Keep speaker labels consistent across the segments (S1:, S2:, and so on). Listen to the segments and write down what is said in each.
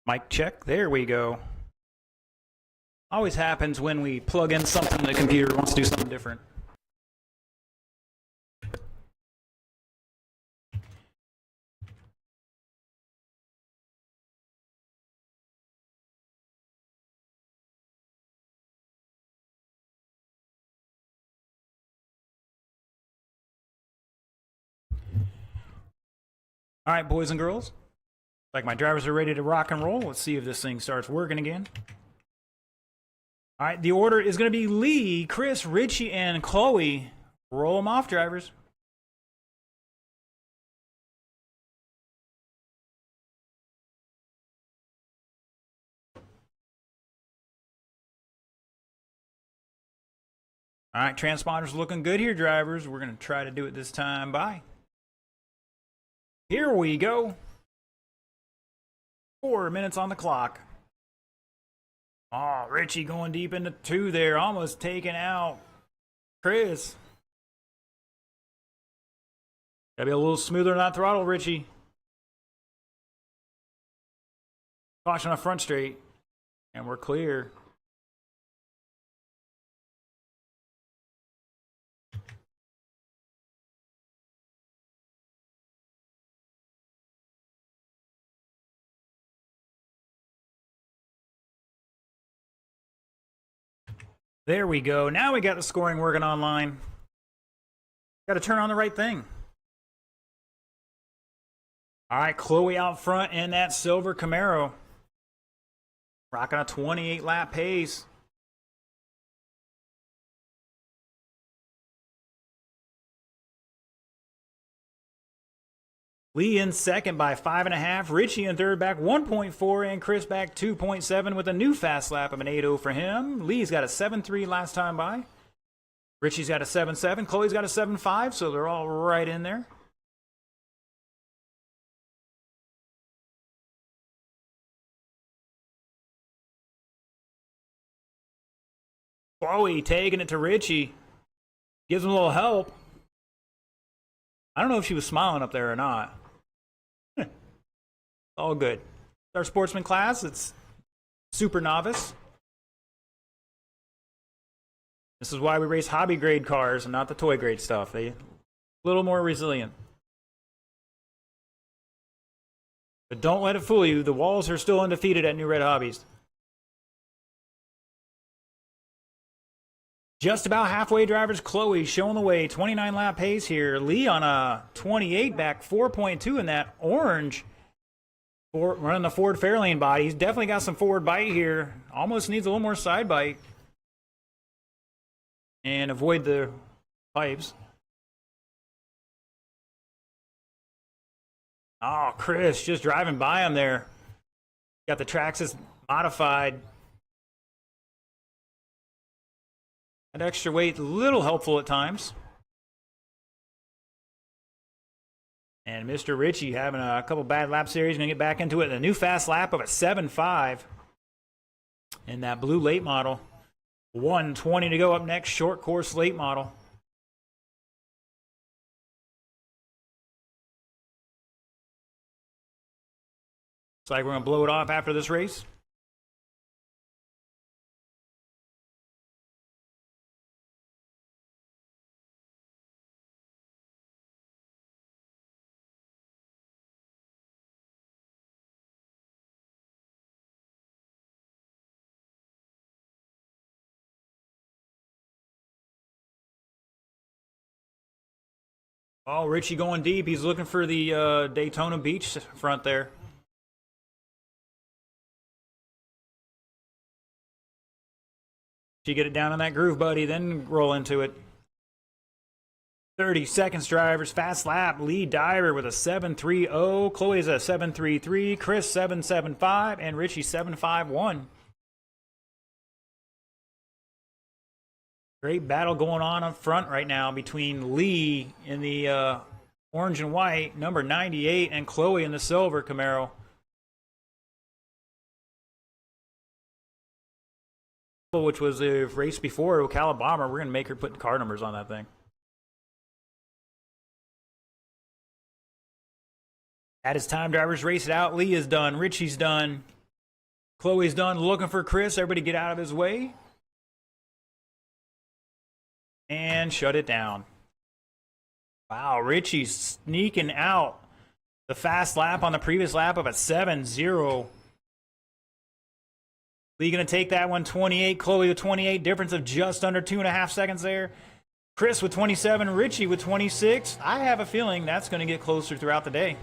S1: Mic check. There we go. Always happens when we plug in something, the computer wants to do something different. All right, boys and girls. Like my drivers are ready to rock and roll. Let's see if this thing starts working again. All right, the order is going to be Lee, Chris, Richie, and Chloe. Roll them off, drivers. All right, transponders looking good here, drivers. We're going to try to do it this time. Bye. Here we go. 4 minutes on the clock. Oh, Richie going deep into 2 there. Almost taken out Chris. Gotta be a little smoother on that throttle, Richie. Caution on front straight. And we're clear. There we go. Now we got the scoring working online. Got to turn on the right thing. All right, Chloe out front in that silver Camaro. Rocking a 28 lap pace. Lee in second by 5.5. Richie in third back 1.4. And Chris back 2.7 with a new fast lap of an 8.0 for him. Lee's got a 7.3 last time by. Richie's got a 7.7. Chloe's got a 7.5. So they're all right in there. Chloe taking it to Richie. Gives him a little help. I don't know if she was smiling up there or not. All good. Our sportsman class, it's super novice. This is why we race hobby grade cars and not the toy grade stuff. They're a little more resilient. But don't let it fool you. The Walls are still undefeated at New Red Hobbies. Just about halfway, drivers. Chloe showing the way. 29 lap pace here. Lee on a 28 back 4.2 in that orange. Running the Ford Fairlane body. He's definitely got some forward bite here. Almost needs a little more side bite. And avoid the pipes. Oh, Chris just driving by him there. Got the Traxxas modified. That extra weight, a little helpful at times. And Mr. Richie having a couple bad lap series. Going to get back into it. A new fast lap of a 7.5 in that blue late model. 1:20 to go up next. Short course late model. Looks like we're going to blow it off after this race. Oh, Richie going deep. He's looking for the Daytona Beach front there. You get it down in that groove, buddy, then roll into it. 30 seconds, drivers. Fast lap. Lee Dyer with a 7.30. Chloe's a 7.33. Chris 7.75. And Richie 7.51. Great battle going on up front right now between Lee in the orange and white, number 98, and Chloe in the silver Camaro. Which was the race before Ocala Bomber. We're going to make her put car numbers on that thing. At his time, drivers race it out. Lee is done. Richie's done. Chloe's done looking for Chris. Everybody get out of his way. And shut it down. Wow, Richie sneaking out the fast lap on the previous lap of a 7-0. Lee going to take that one, 28. Chloe with 28. Difference of just under 2.5 seconds there. Chris with 27. Richie with 26. I have a feeling that's going to get closer throughout the day.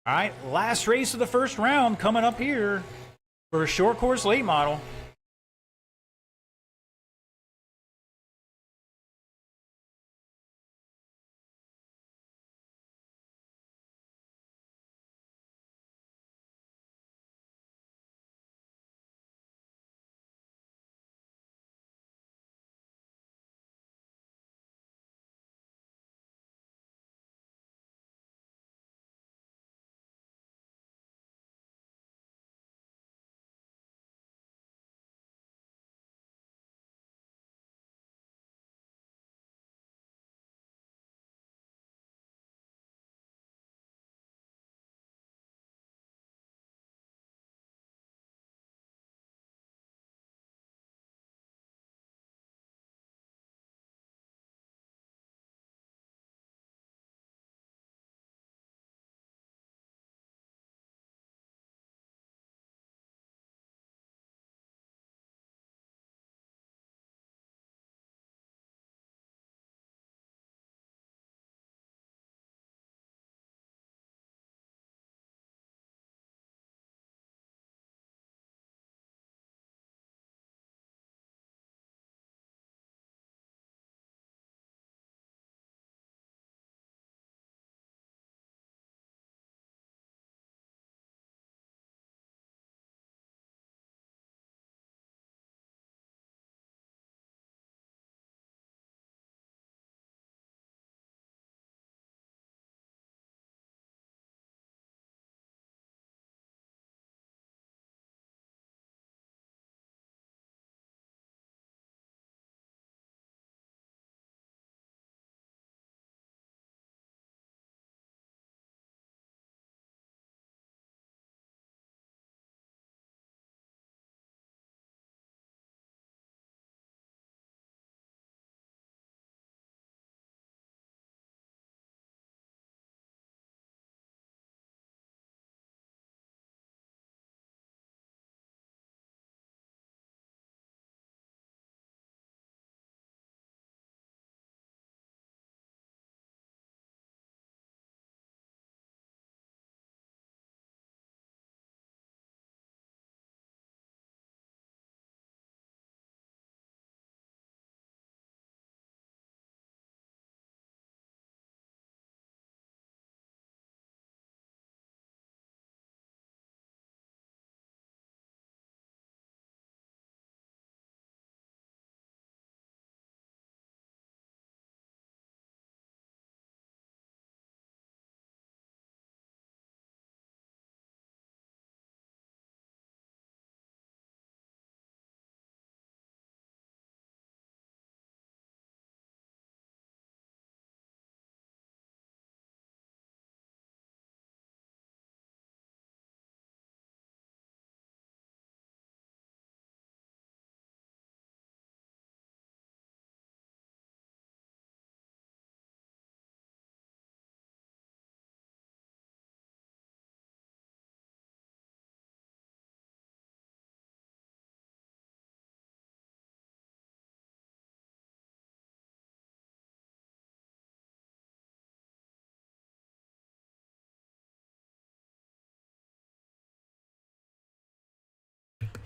S1: All right, last race of the first round coming up here for a short course late model.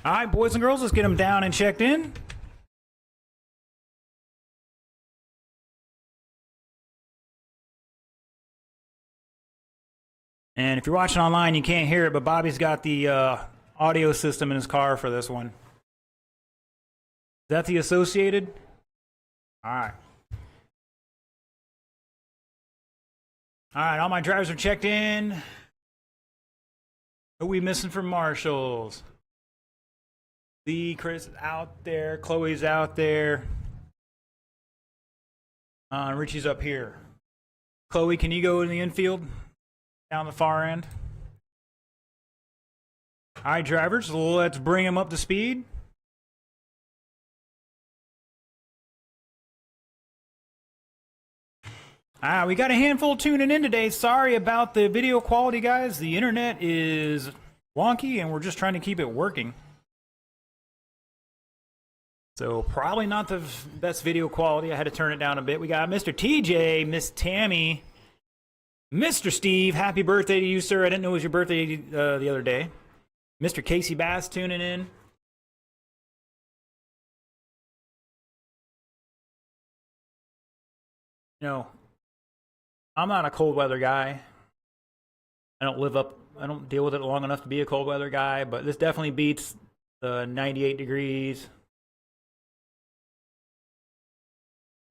S1: All right, boys and girls, let's get them down and checked in. And if you're watching online, you can't hear it, but Bobby's got the audio system in his car for this one. Is that the Associated? All right. All right, all my drivers are checked in. Who are we missing from Marshalls? Lee, Chris out there. Chloe's out there. Richie's up here. Chloe, can you go in the infield? Down the far end? All right, drivers, let's bring them up to speed. We got a handful tuning in today. Sorry about the video quality, guys. The internet is wonky, and we're just trying to keep it working. So probably not the best video quality. I had to turn it down a bit. We got Mr. TJ, Miss Tammy, Mr. Steve. Happy birthday to you, sir. I didn't know it was your birthday the other day. Mr. Casey Bass tuning in. You know, I'm not a cold weather guy. I don't deal with it long enough to be a cold weather guy, but this definitely beats the 98 degrees.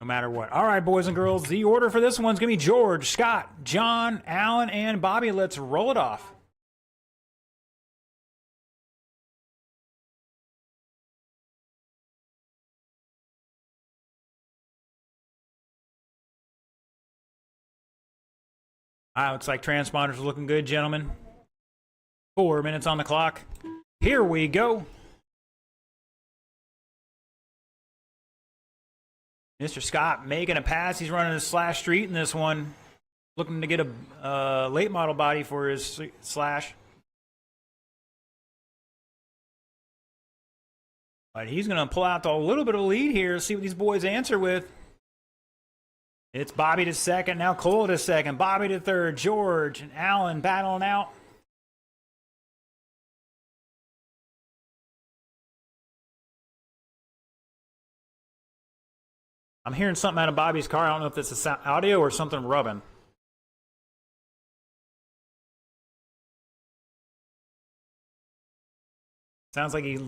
S1: No matter what. All right, boys and girls, the order for this one's going to be George, Scott, John, Alan, and Bobby. Let's roll it off. Looks like transponders are looking good, gentlemen. 4 minutes on the clock. Here we go. Mr. Scott making a pass. He's running a slash street in this one. Looking to get a late model body for his slash. But he's going to pull out a little bit of lead here. See what these boys answer with. It's Bobby to second. Now Cole to second. Bobby to third. George and Alan battling out. I'm hearing something out of Bobby's car. I don't know if it's audio or something rubbing. Sounds like he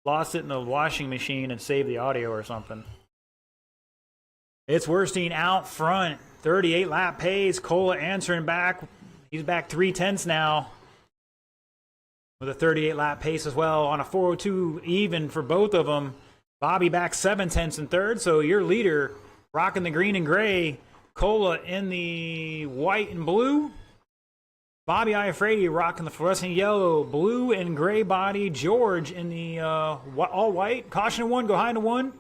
S1: lost it in the washing machine and saved the audio or something. It's Werstein out front. 38 lap pace. Cola answering back. He's back 3/10 now. With a 38 lap pace as well on a 402 even for both of them. Bobby back 7/10 in third. So your leader rocking the green and gray. Cola in the white and blue. Bobby Iafredi rocking the fluorescent yellow, blue and gray body. George in the all white. Caution to one, go high to one.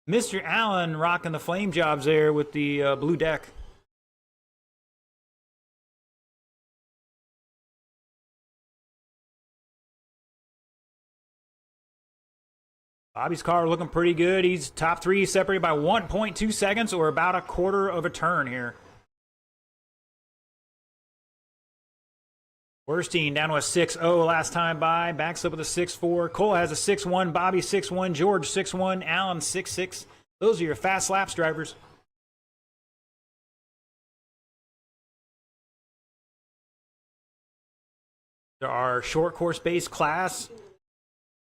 S1: Mr. Allen rocking the flame jobs there with the blue deck. Bobby's car looking pretty good. He's top three, separated by 1.2 seconds or about a quarter of a turn here. Werstein down to a 6-0 last time by. Backs up with a 6-4. Cole has a 6-1. Bobby 6-1. George 6-1. Allen 6-6. Those are your fast laps, drivers. There are short course based class. A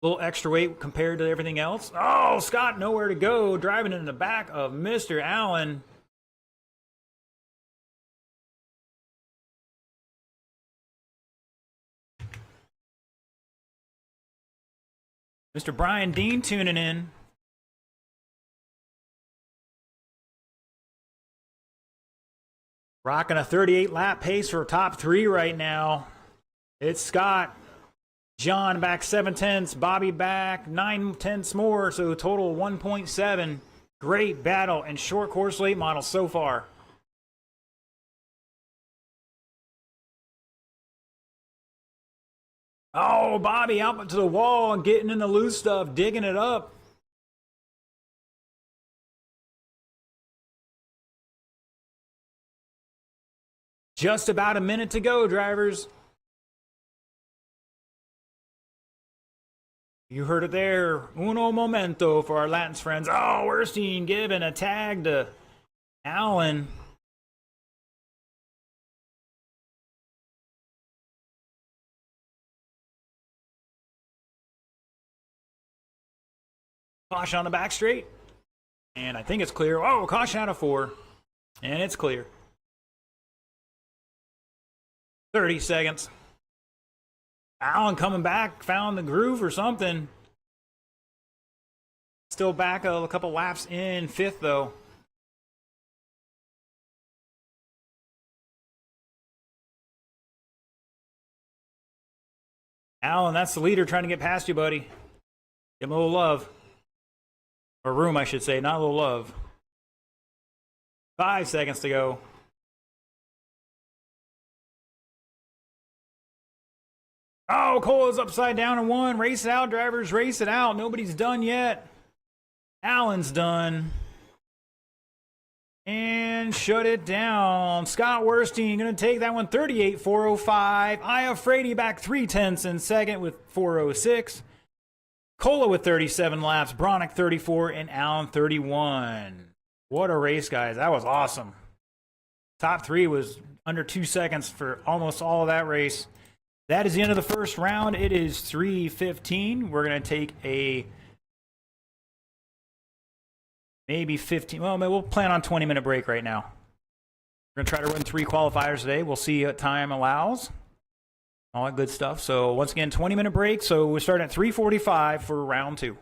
S1: little extra weight compared to everything else. Oh, Scott nowhere to go. Driving in the back of Mr. Allen. Mr. Brian Dean tuning in. Rocking a 38 lap pace for top three right now. It's Scott. John back 7/10. Bobby back 9/10 more. So total 1.7. Great battle and short course late model so far. Oh, Bobby out to the wall and getting in the loose stuff, digging it up. Just about a minute to go, drivers. You heard it there. Uno momento for our Latins friends. Oh, Werstein giving a tag to Allen. Caution on the back straight. And I think it's clear. Oh, caution out of 4. And it's clear. 30 seconds. Allen coming back. Found the groove or something. Still back a couple laps in 5th, though. Alan, that's the leader trying to get past you, buddy. Give him a little love. Or room, I should say, not a little love. 5 seconds to go. Oh, Cola's upside down in 1. Race it out, drivers. Race it out. Nobody's done yet. Allen's done. And shut it down. Scott Werstein going to take that one 38.405. Aya Frady back 3/10 in second with 406. Cola with 37 laps. Bronick 34 and Allen 31. What a race, guys. That was awesome. Top 3 was under 2 seconds for almost all of that race. That is the end of the first round. It is 3:15. We're going to take a maybe 15. Well, we'll plan on 20-minute break right now. We're going to try to run 3 qualifiers today. We'll see what time allows. All that good stuff. So once again, 20-minute break. So we're starting at 3:45 for round 2.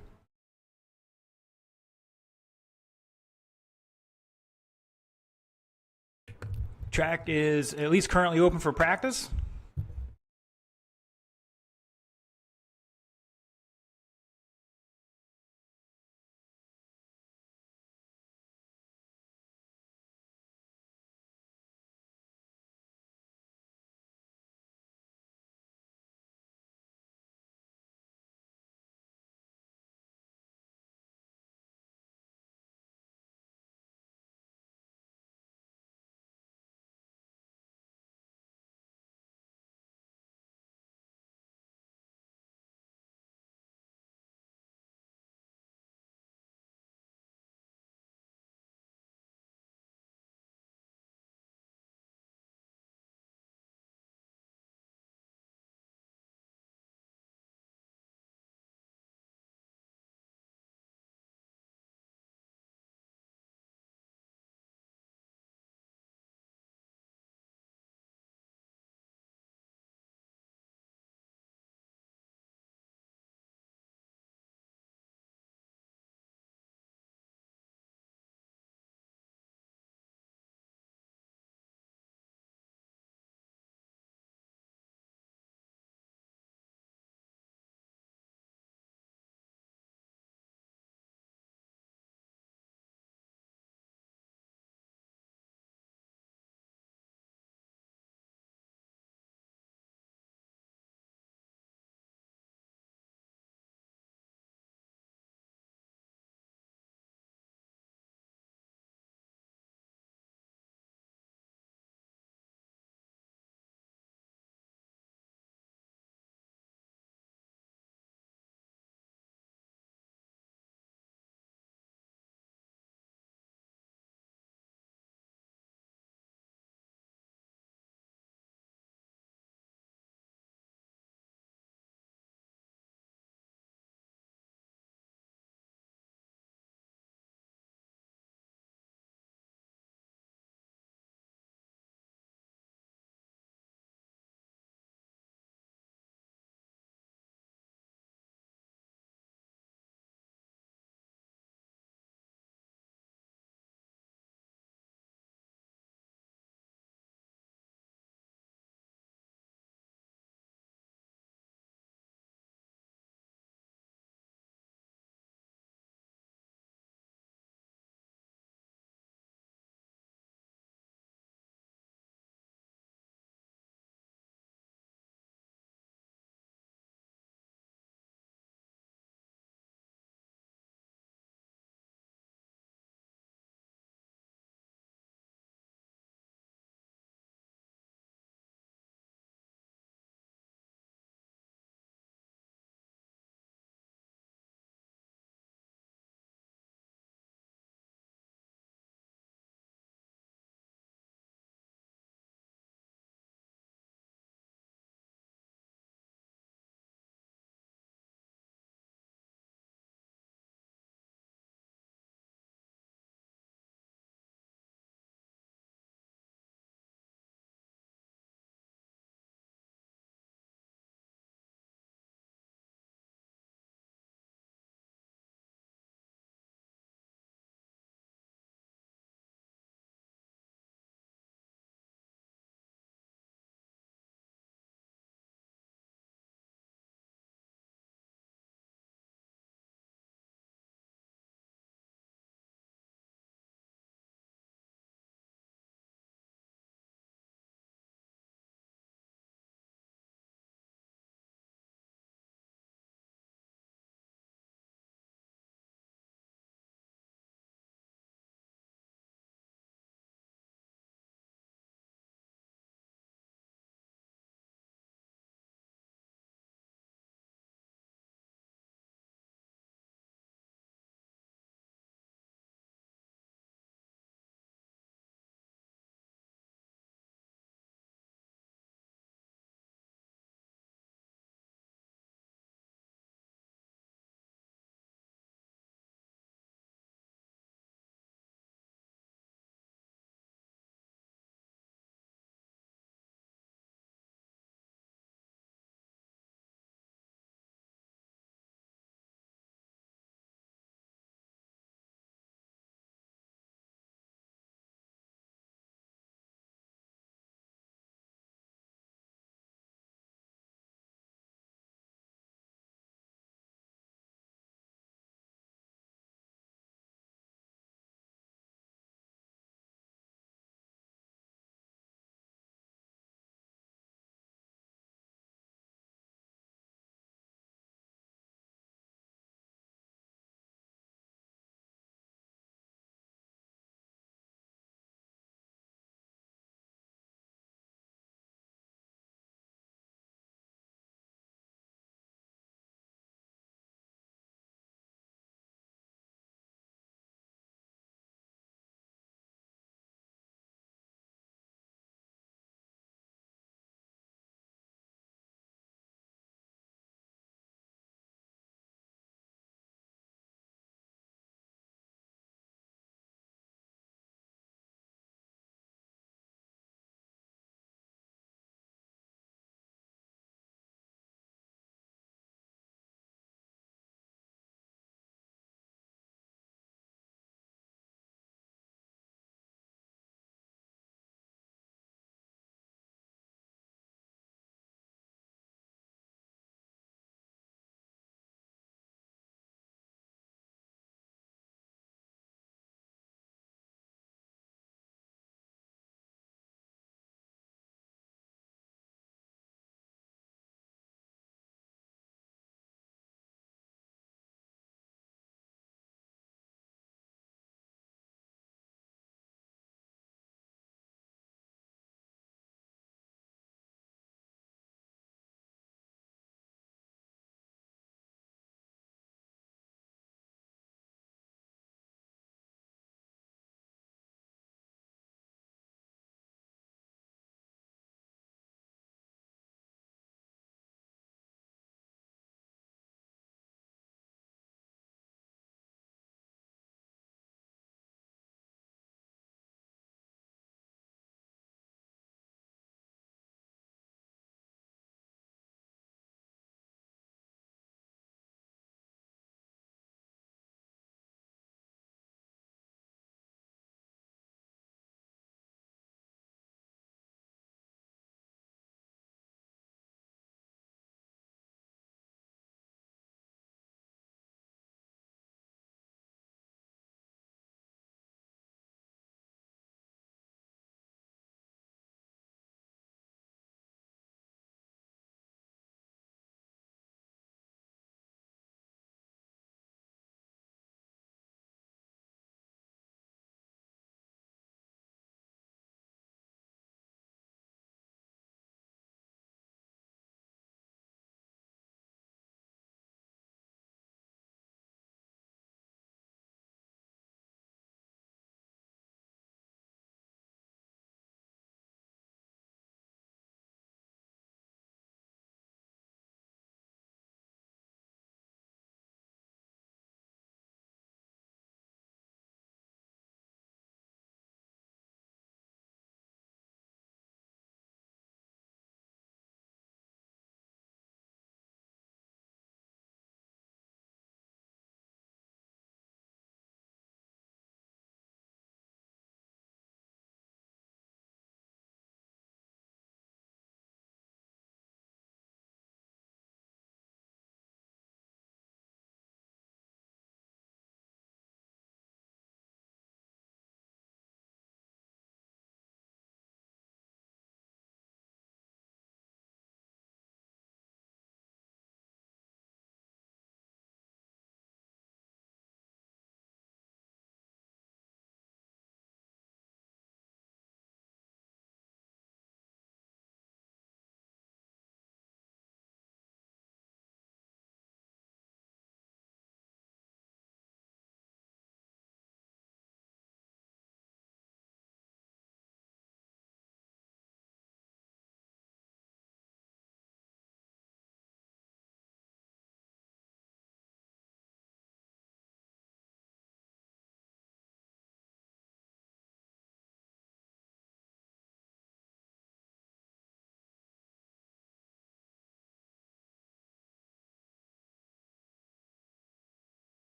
S1: Track is at least currently open for practice.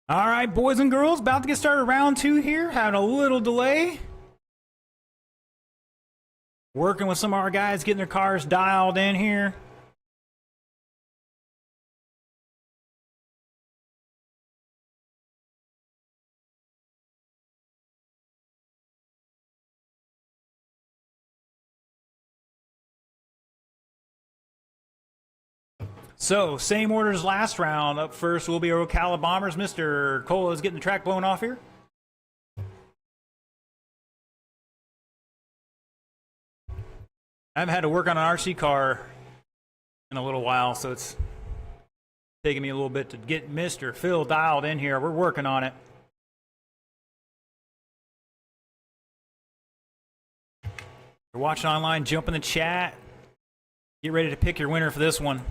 S1: All right, boys and girls, about to get started round 2 here. Having a little delay. Working with some of our guys, getting their cars dialed in here. So, same order as last round. Up first will be our Ocala Bombers. Mr. Cola is getting the track blown off here. I haven't had to work on an RC car in a little while, so it's taking me a little bit to get Mr. Phil dialed in here. We're working on it. If you're watching online, jump in the chat. Get ready to pick your winner for this one.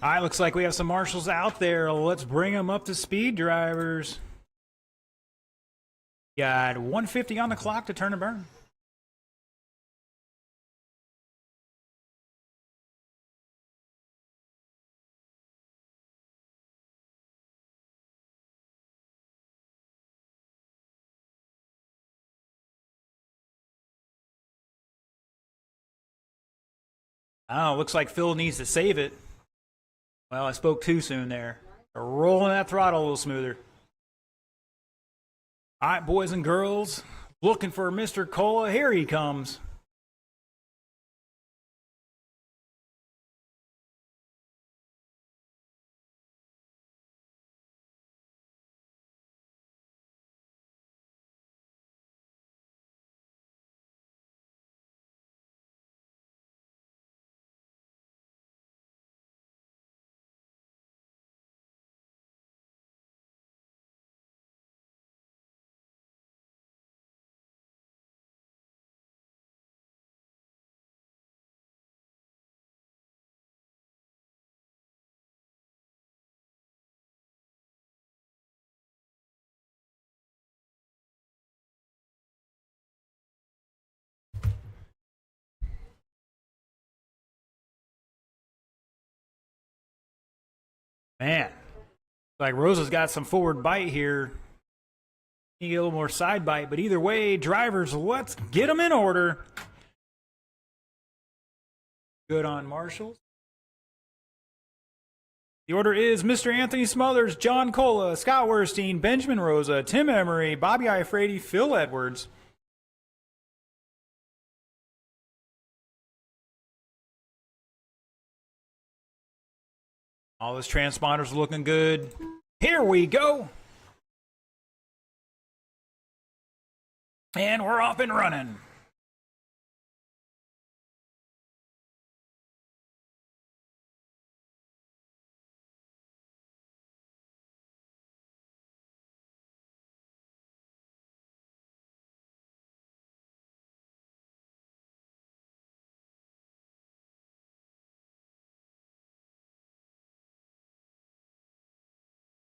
S1: All right, looks like we have some marshals out there. Let's bring them up to speed, drivers. Got 150 on the clock to turn and burn. Oh, looks like Phil needs to save it. Well, I spoke too soon there. Rolling that throttle a little smoother. All right, boys and girls, looking for Mr. Cola. Here he comes. Man, like Rosa's got some forward bite here. Need a little more side bite, but either way, drivers, let's get them in order. Good on marshals. The order is Mr. Anthony Smothers, John Cola, Scott Werstein, Benjamin Rosa, Tim Emery, Bobby Iafrate, Phil Edwards. All those transponders looking good. Here we go. And we're off and running.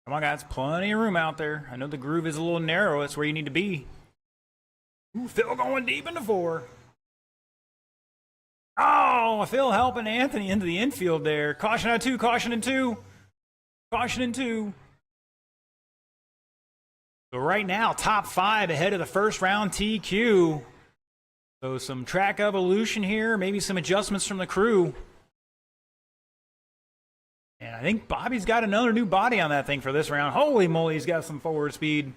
S1: Come on, guys. Plenty of room out there. I know the groove is a little narrow. That's where you need to be. Ooh, Phil going deep into 4. Oh, Phil helping Anthony into the infield there. Caution on 2, caution in 2. Caution in 2. So right now, top 5 ahead of the first round TQ. So some track evolution here, maybe some adjustments from the crew. And I think Bobby's got another new body on that thing for this round. Holy moly, he's got some forward speed.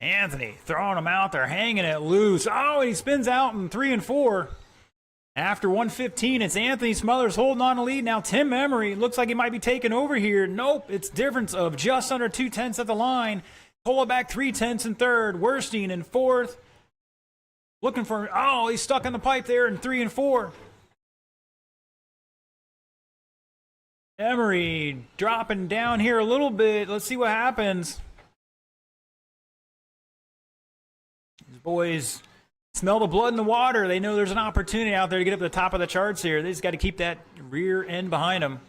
S1: Anthony throwing him out there, hanging it loose. Oh, he spins out in 3 and 4. After 115, it's Anthony Smothers holding on to lead. Now Tim Emery looks like he might be taking over here. Nope, it's difference of just under 2/10 at the line. Kola back 3/10 in 3rd. Werstein in 4th. Looking for, oh, he's stuck in the pipe there in 3 and 4. Emery dropping down here a little bit. Let's see what happens. These boys smell the blood in the water. They know there's an opportunity out there to get up to the top of the charts here. They just got to keep that rear end behind them.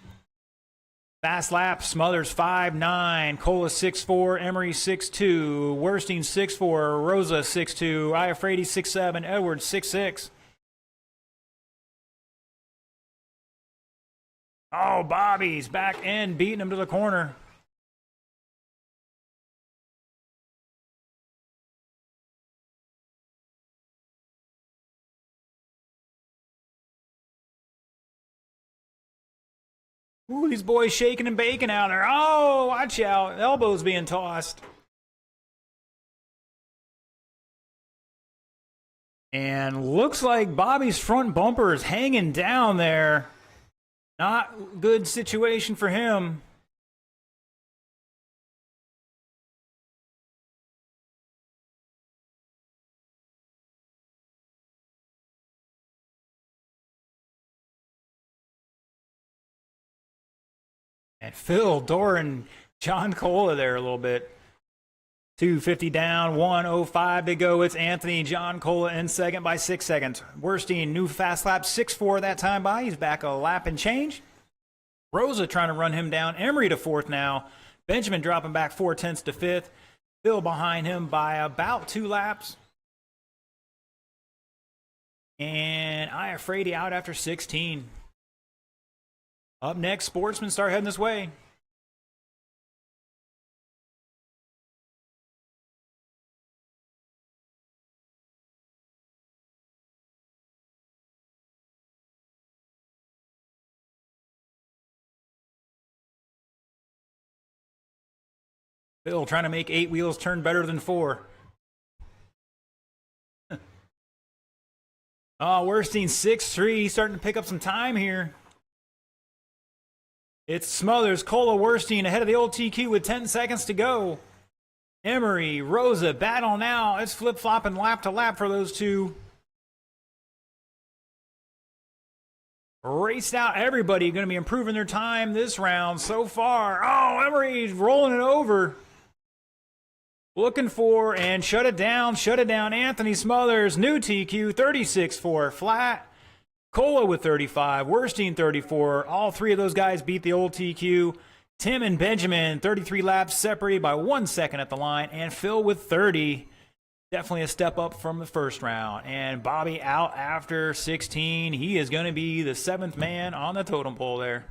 S1: Fast lap, Smothers 5'9", Kola 6'4", Emery 6'2", Werstein 6'4", Rosa 6'2", Iafredi 6'7", Edwards 6'6". Oh, Bobby's back end beating him to the corner. Ooh, these boys shaking and baking out there. Oh, watch out. Elbows being tossed. And looks like Bobby's front bumper is hanging down there. Not good situation for him. And Phil Doran, John Kola there a little bit. 250 down, 105 to go. It's Anthony John Kola in second by 6 seconds. Werstein, new fast lap, 6'4" that time by. He's back a lap and change. Rosa trying to run him down. Emery to 4th now. Benjamin dropping back 4/10 to 5th. Phil behind him by about 2 laps. And Iafredi out after 16. Up next, Sportsmen start heading this way. Phil trying to make 8 wheels turn better than 4. Oh, Werstein 6'3". He's starting to pick up some time here. It's Smothers, Kola, Werstein ahead of the old TQ with 10 seconds to go. Emery, Rosa, battle now. It's flip-flopping lap to lap for those two. Raced out everybody going to be improving their time this round so far. Oh, Emery's rolling it over. Looking for and shut it down. Anthony Smothers, new TQ, 36.4 flat. Kola with 35, Werstein 34. All 3 of those guys beat the old TQ. Tim and Benjamin, 33 laps separated by 1 second at the line. And Phil with 30. Definitely a step up from the first round. And Bobby out after 16. He is going to be the 7th man on the totem pole there.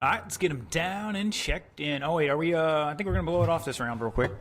S1: All right, let's get him down and checked in. Oh wait, are we? I think we're gonna blow it off this round real quick.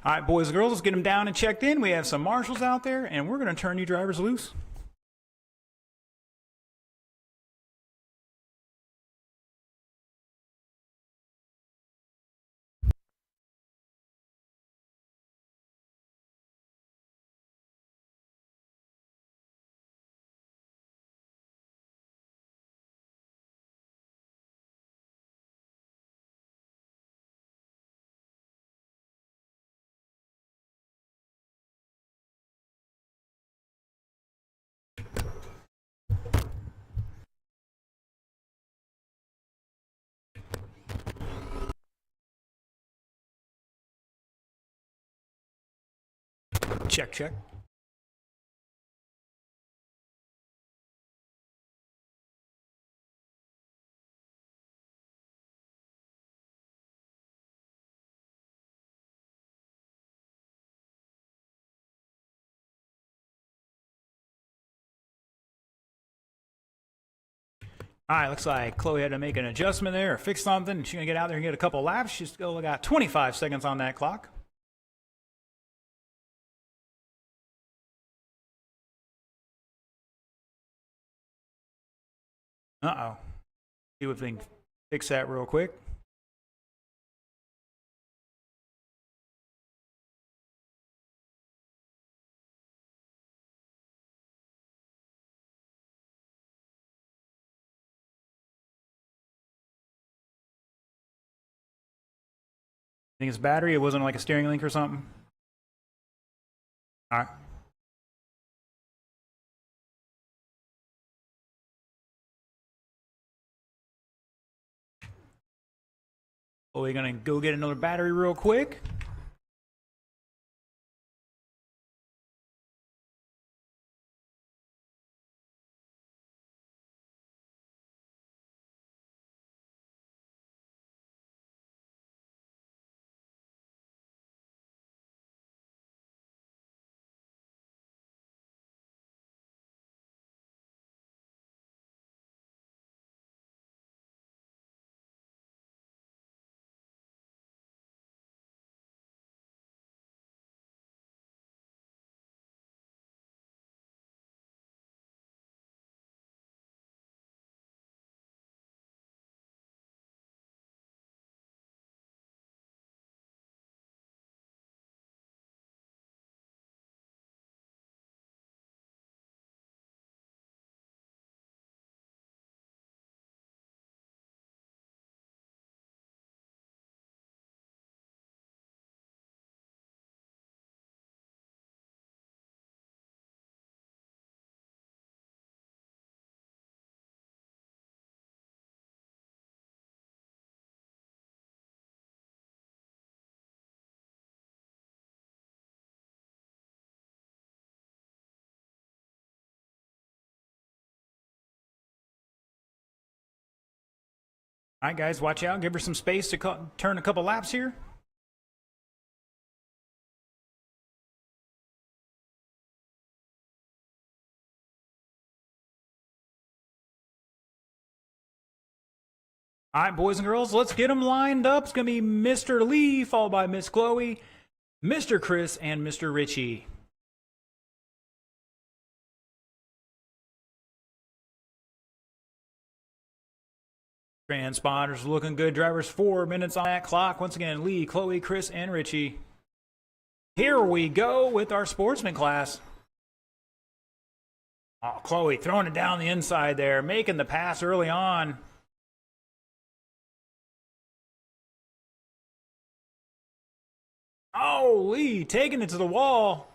S1: All right, boys and girls, let's get them down and checked in. We have some marshals out there, and we're going to turn you drivers loose. Check, check. All right, looks like Chloe had to make an adjustment there or fix something. She's going to get out there and get a couple laps. She's still got 25 seconds on that clock. Uh-oh. See if we can fix that real quick. I think it's battery. It wasn't like a steering link or something. All right. Well, we're going to go get another battery real quick. All right, guys, watch out. Give her some space to turn a couple laps here. All right, boys and girls, let's get them lined up. It's going to be Mr. Lee, followed by Miss Chloe, Mr. Chris, and Mr. Richie. Transponders looking good. Drivers 4 minutes on that clock. Once again, Lee, Chloe, Chris, and Richie. Here we go with our sportsman class. Oh, Chloe throwing it down the inside there, making the pass early on. Oh, Lee taking it to the wall.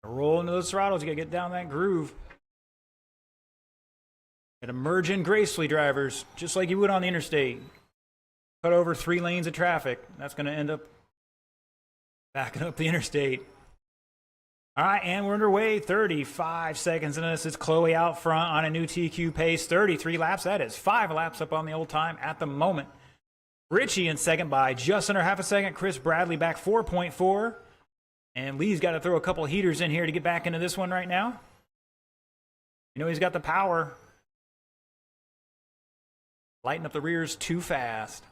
S1: Roll into those throttles. You got to get down that groove. Got to merge in gracefully, drivers, just like you would on the interstate. Cut over 3 lanes of traffic. That's going to end up backing up the interstate. All right, and we're underway. 35 seconds into this. It's Chloe out front on a new TQ pace. 33 laps. That is 5 laps up on the old time at the moment. Richie in second by just under half a second. Chris Bradley back 4.4. And Lee's got to throw a couple heaters in here to get back into this one right now. You know he's got the power. Lighten up the rears too fast.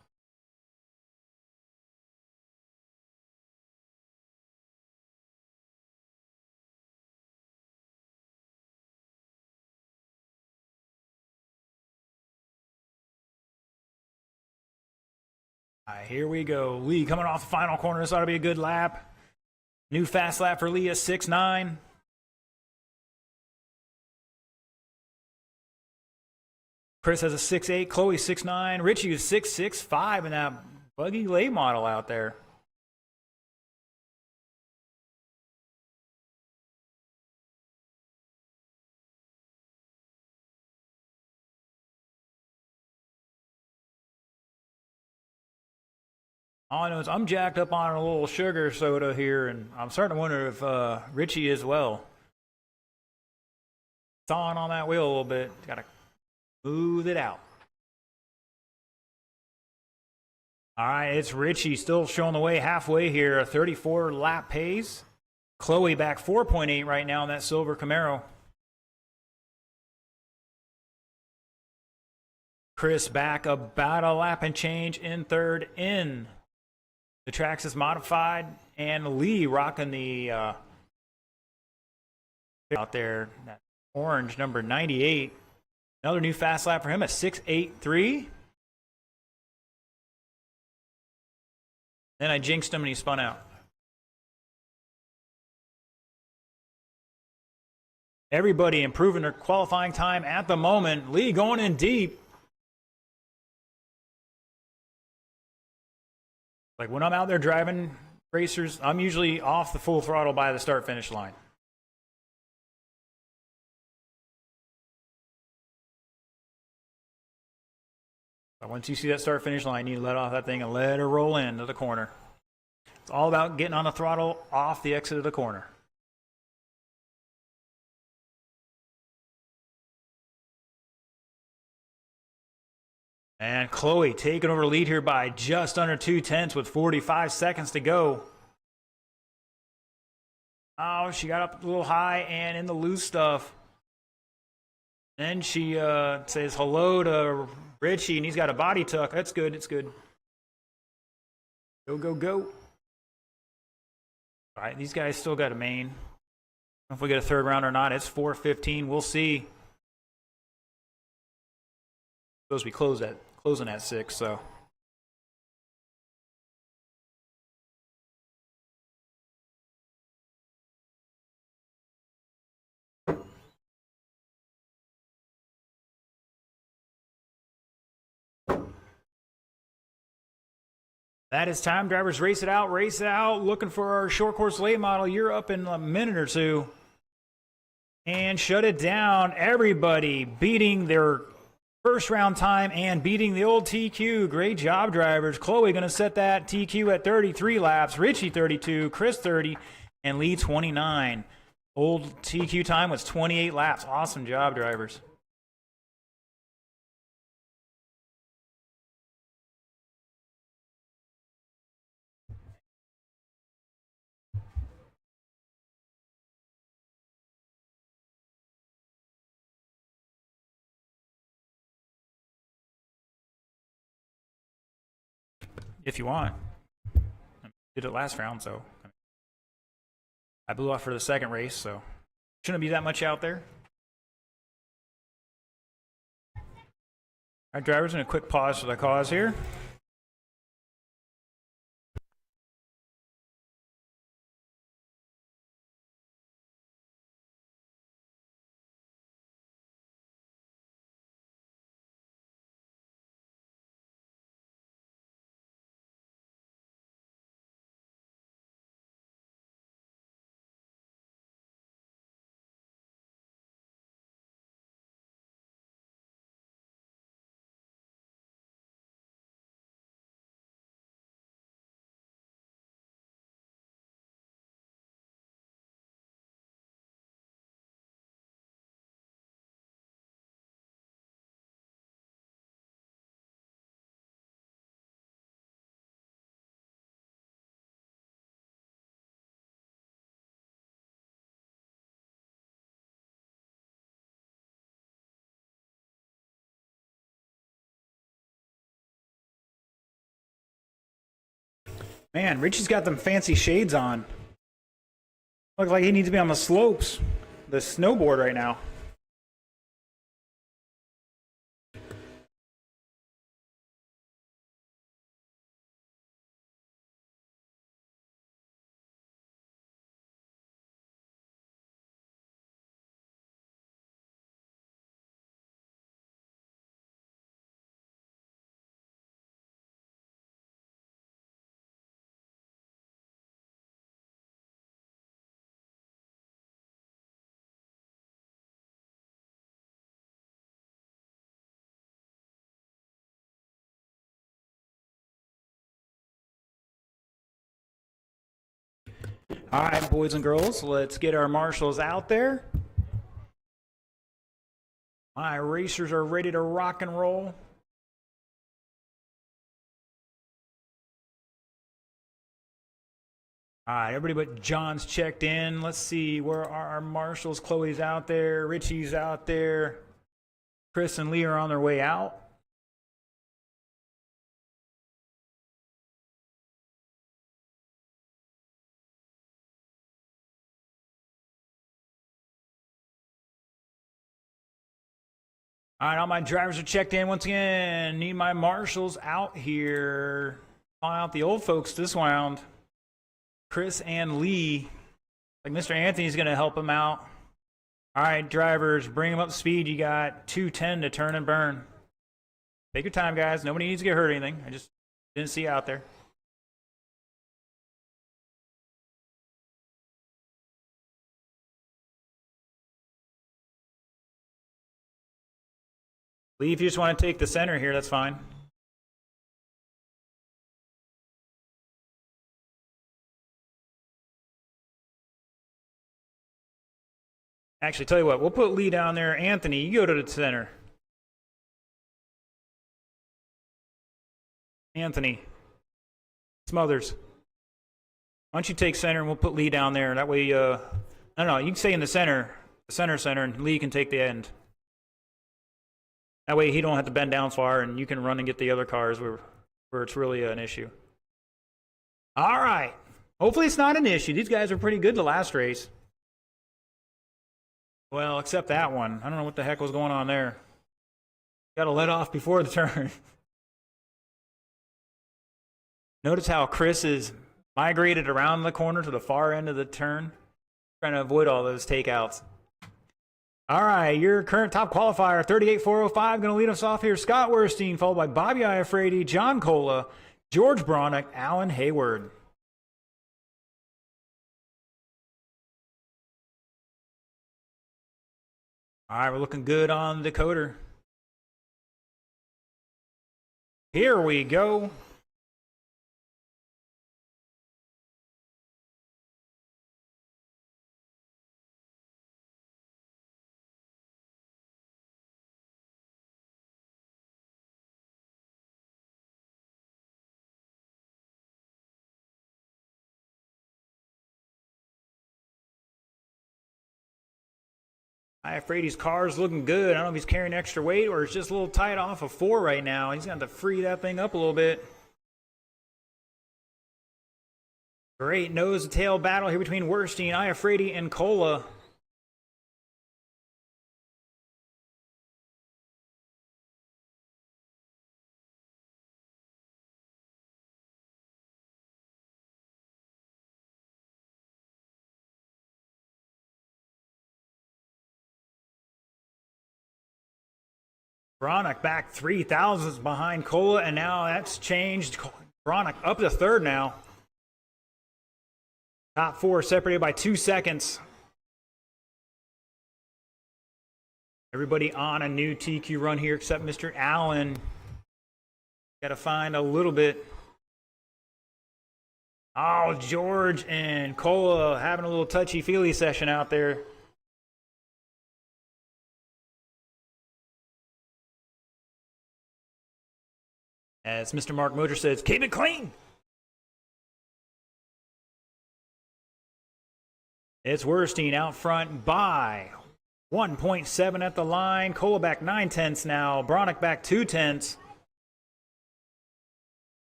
S1: All right, here we go. Lee coming off the final corner. This ought to be a good lap. New fast lap for Lee, 6.9. Chris has a 6.8. Chloe 6.9. Richie is 6.65 in that buggy late model out there. All I know is I'm jacked up on a little sugar soda here, and I'm starting to wonder if Richie is well. Sawing on that wheel a little bit. Got to smooth it out. All right, it's Richie still showing the way halfway here. A 34 lap pace. Chloe back 4.8 right now in that silver Camaro. Chris back about a lap and change in third in. The Traxxas modified, and Lee rocking the out there, that orange number 98. Another new fast lap for him, a 6.83. Then I jinxed him and he spun out. Everybody improving their qualifying time at the moment. Lee going in deep. Like when I'm out there driving racers, I'm usually off the full throttle by the start-finish line. But once you see that start-finish line, you need to let off that thing and let her roll into the corner. It's all about getting on the throttle off the exit of the corner. And Chloe taking over the lead here by just under 2/10 with 45 seconds to go. Oh, she got up a little high and in the loose stuff. Then she says hello to Richie, and he's got a body tuck. That's good. It's good. Go, go, go. All right, these guys still got a main. I don't know if we get a third round or not. It's 4:15. We'll see. Supposed to be closing at 6, so. That is time. Drivers race it out, looking for our short course late model. You're up in a minute or two. And shut it down. Everybody beating their first round time and beating the old TQ. Great job, drivers. Chloe going to set that TQ at 33 laps. Richie 32, Chris 30, and Lee 29. Old TQ time was 28 laps. Awesome job, drivers. if you want. Did it last round, so I blew off for the second race, so shouldn't be that much out there. All right, drivers, in a quick pause for the cause here. Man, Richie's got them fancy shades on. Looks like he needs to be on the slopes, the snowboard right now. All right, boys and girls, let's get our marshals out there. My racers are ready to rock and roll. All right, everybody but John's checked in. Let's see, where are our marshals? Chloe's out there, Richie's out there. Chris and Lee are on their way out. All right, all my drivers are checked in once again. Need my marshals out here. Calling out the old folks this round. Chris and Lee. Like Mr. Anthony's going to help them out. All right, drivers, bring them up to speed. You got 2:10 to turn and burn. Take your time, guys. Nobody needs to get hurt or anything. I just didn't see you out there. Lee, if you just want to take the center here, that's fine. Actually, tell you what, we'll put Lee down there. Anthony, you go to the center. Anthony. Smothers. Why don't you take center and we'll put Lee down there. That way, no, you can stay in the center, and Lee can take the end. That way he don't have to bend down far and you can run and get the other cars where it's really an issue. All right. Hopefully it's not an issue. These guys are pretty good the last race. Well, except that one. I don't know what the heck was going on there. Got to let off before the turn. Notice how Chris is migrated around the corner to the far end of the turn, trying to avoid all those takeouts. All right, your current top qualifier, 38,405, going to lead us off here. Scott Werstein, followed by Bobby Iafredi, John Cola, George Bronick, Alan Hayward. All right, we're looking good on the decoder. Here we go. Iafredi's car's looking good. I don't know if he's carrying extra weight or it's just a little tight off of 4 right now. He's going to have to free that thing up a little bit. Great nose-to-tail battle here between Werstein, Iafrate, and Cola. Bronick back 3,000s behind Cola, and now that's changed. Bronick up to third now. Top four separated by 2 seconds. Everybody on a new TQ run here except Mr. Allen. Got to find a little bit. Oh, George and Cola having a little touchy-feely session out there. As Mr. Mark Motor says, keep it clean. It's Werstein out front by 1.7 at the line. Cola back 9/10 now. Bronick back 2/10.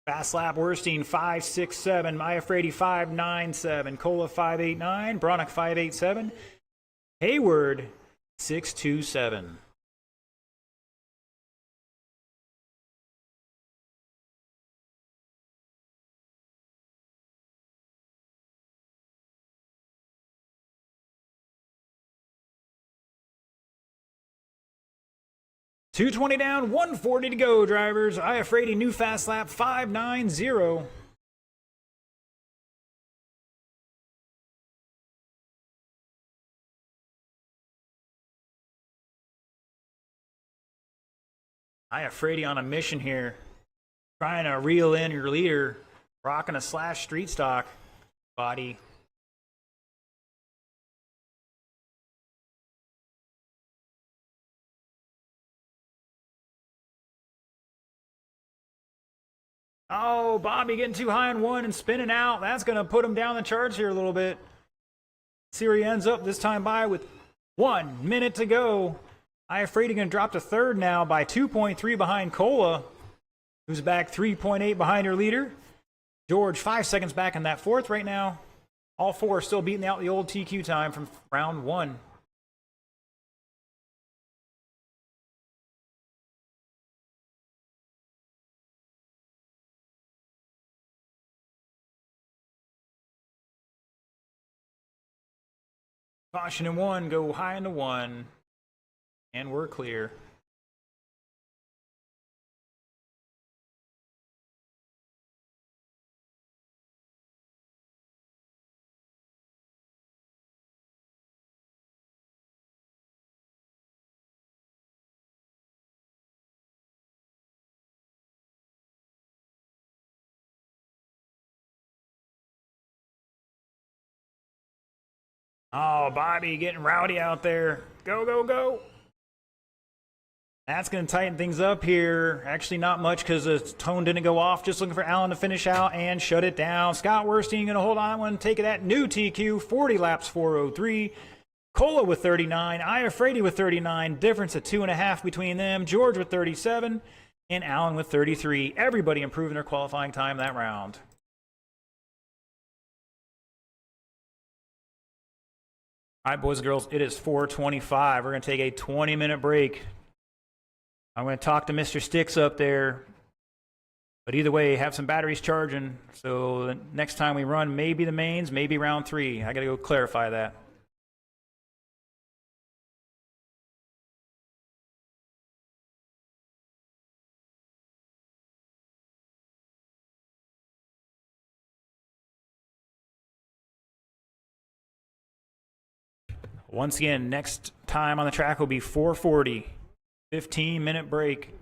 S1: Fast lap, Werstein 5.67, Iafrate 5.97, Cola 5.89, Bronick 5.87, Hayward 6.27. .220 down, 140 to go, drivers. Iafrate, new fast lap, 5.90. Iafrate on a mission here. Trying to reel in your leader. Rocking a slash street stock body. Oh, Bobby getting too high on one and spinning out. That's going to put him down the charts here a little bit. See where he ends up this time by with 1 minute to go. Iafrate going to drop to third now by 2.3 behind Cola, who's back 3.8 behind her leader. George 5 seconds back in that fourth right now. All four still beating out the old TQ time from round one. Caution in one, go high into one, and we're clear. Oh, Bobby getting rowdy out there. Go, go, go. That's going to tighten things up here. Actually, not much because the tone didn't go off. Just looking for Allen to finish out and shut it down. Scott Werstein going to hold on one, take it at new TQ. 40 laps, 4:03. Cola with 39. Iafrate with 39. Difference of 2.5 between them. George with 37. And Allen with 33. Everybody improving their qualifying time that round. All right, boys and girls, it is 4:25. We're going to take a 20-minute break. I'm going to talk to Mr. Sticks up there. But either way, have some batteries charging. So the next time we run, maybe the mains, maybe round 3. I got to go clarify that. Once again, next time on the track will be 4:40. 15-minute break.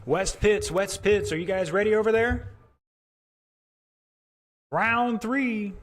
S1: West Pits, are you guys ready over there? Round 3.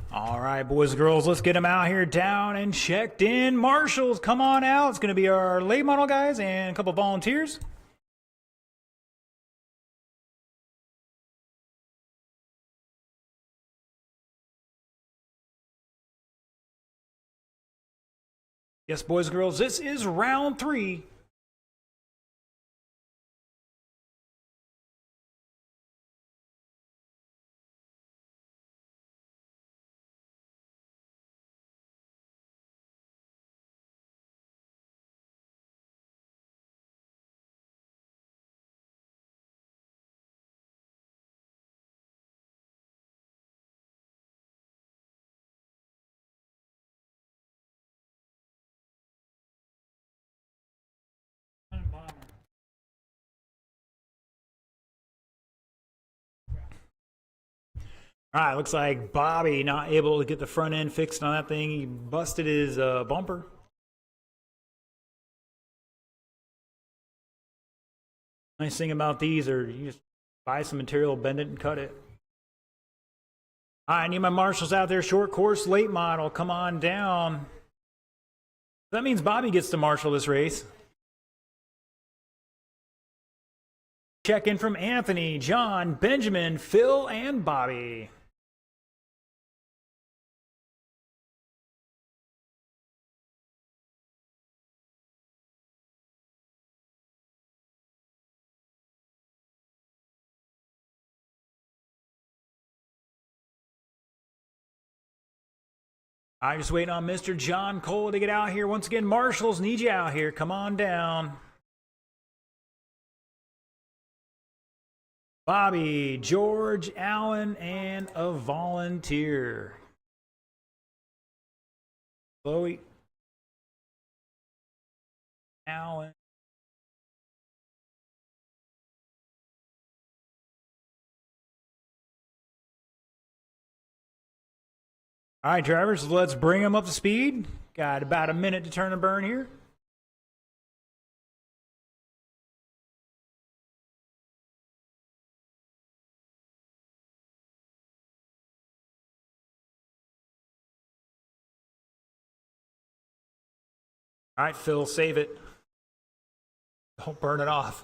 S1: All right, boys and girls, let's get them out here down and checked in. Marshals, come on out. It's going to be our late model guys and a couple volunteers. Yes, boys and girls, this is round 3. All right, looks like Bobby not able to get the front end fixed on that thing. He busted his bumper. Nice thing about these are you just buy some material, bend it, and cut it. All right, I need my marshals out there. Short course, late model. Come on down. That means Bobby gets to marshal this race. Check in from Anthony, John, Benjamin, Phil, and Bobby. I'm just waiting on Mr. John Cole to get out here. Once again, marshals, need you out here. Come on down. Bobby, George, Allen, and a volunteer. Chloe, Allen. All right, drivers, let's bring them up to speed. Got about a minute to turn and burn here. All right, Phil, save it. Don't burn it off.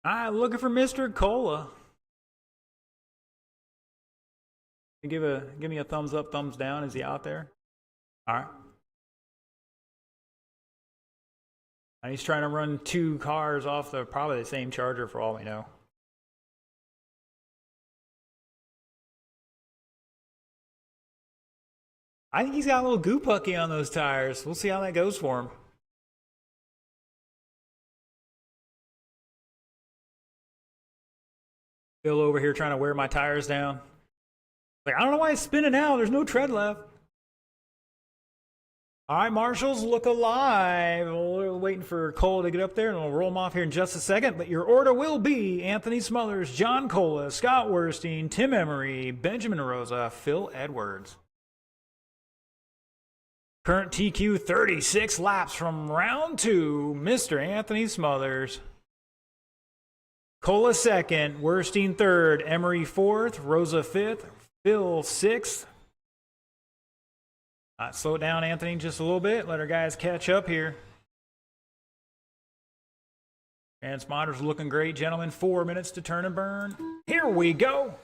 S1: All right, looking for Mr. Cola. Give me a thumbs up, thumbs down. Is he out there? All right. And he's trying to run 2 cars off probably the same charger for all we know. I think he's got a little goo pucky on those tires. We'll see how that goes for him. Phil over here trying to wear my tires down. Like, I don't know why it's spinning out. There's no tread left. All right, Marshals, look alive. We're waiting for Cole to get up there, and we'll roll them off here in just a second. But your order will be Anthony Smothers, John Cola, Scott Werstein, Tim Emery, Benjamin Rosa, Phil Edwards. Current TQ 36 laps from round 2, Mr. Anthony Smothers. Cola 2nd, Werstein 3rd, Emery 4th, Rosa 5th, Phil 6th. Slow it down, Anthony, just a little bit. Let our guys catch up here. And Smothers looking great, gentlemen. 4 minutes to turn and burn. Here we go.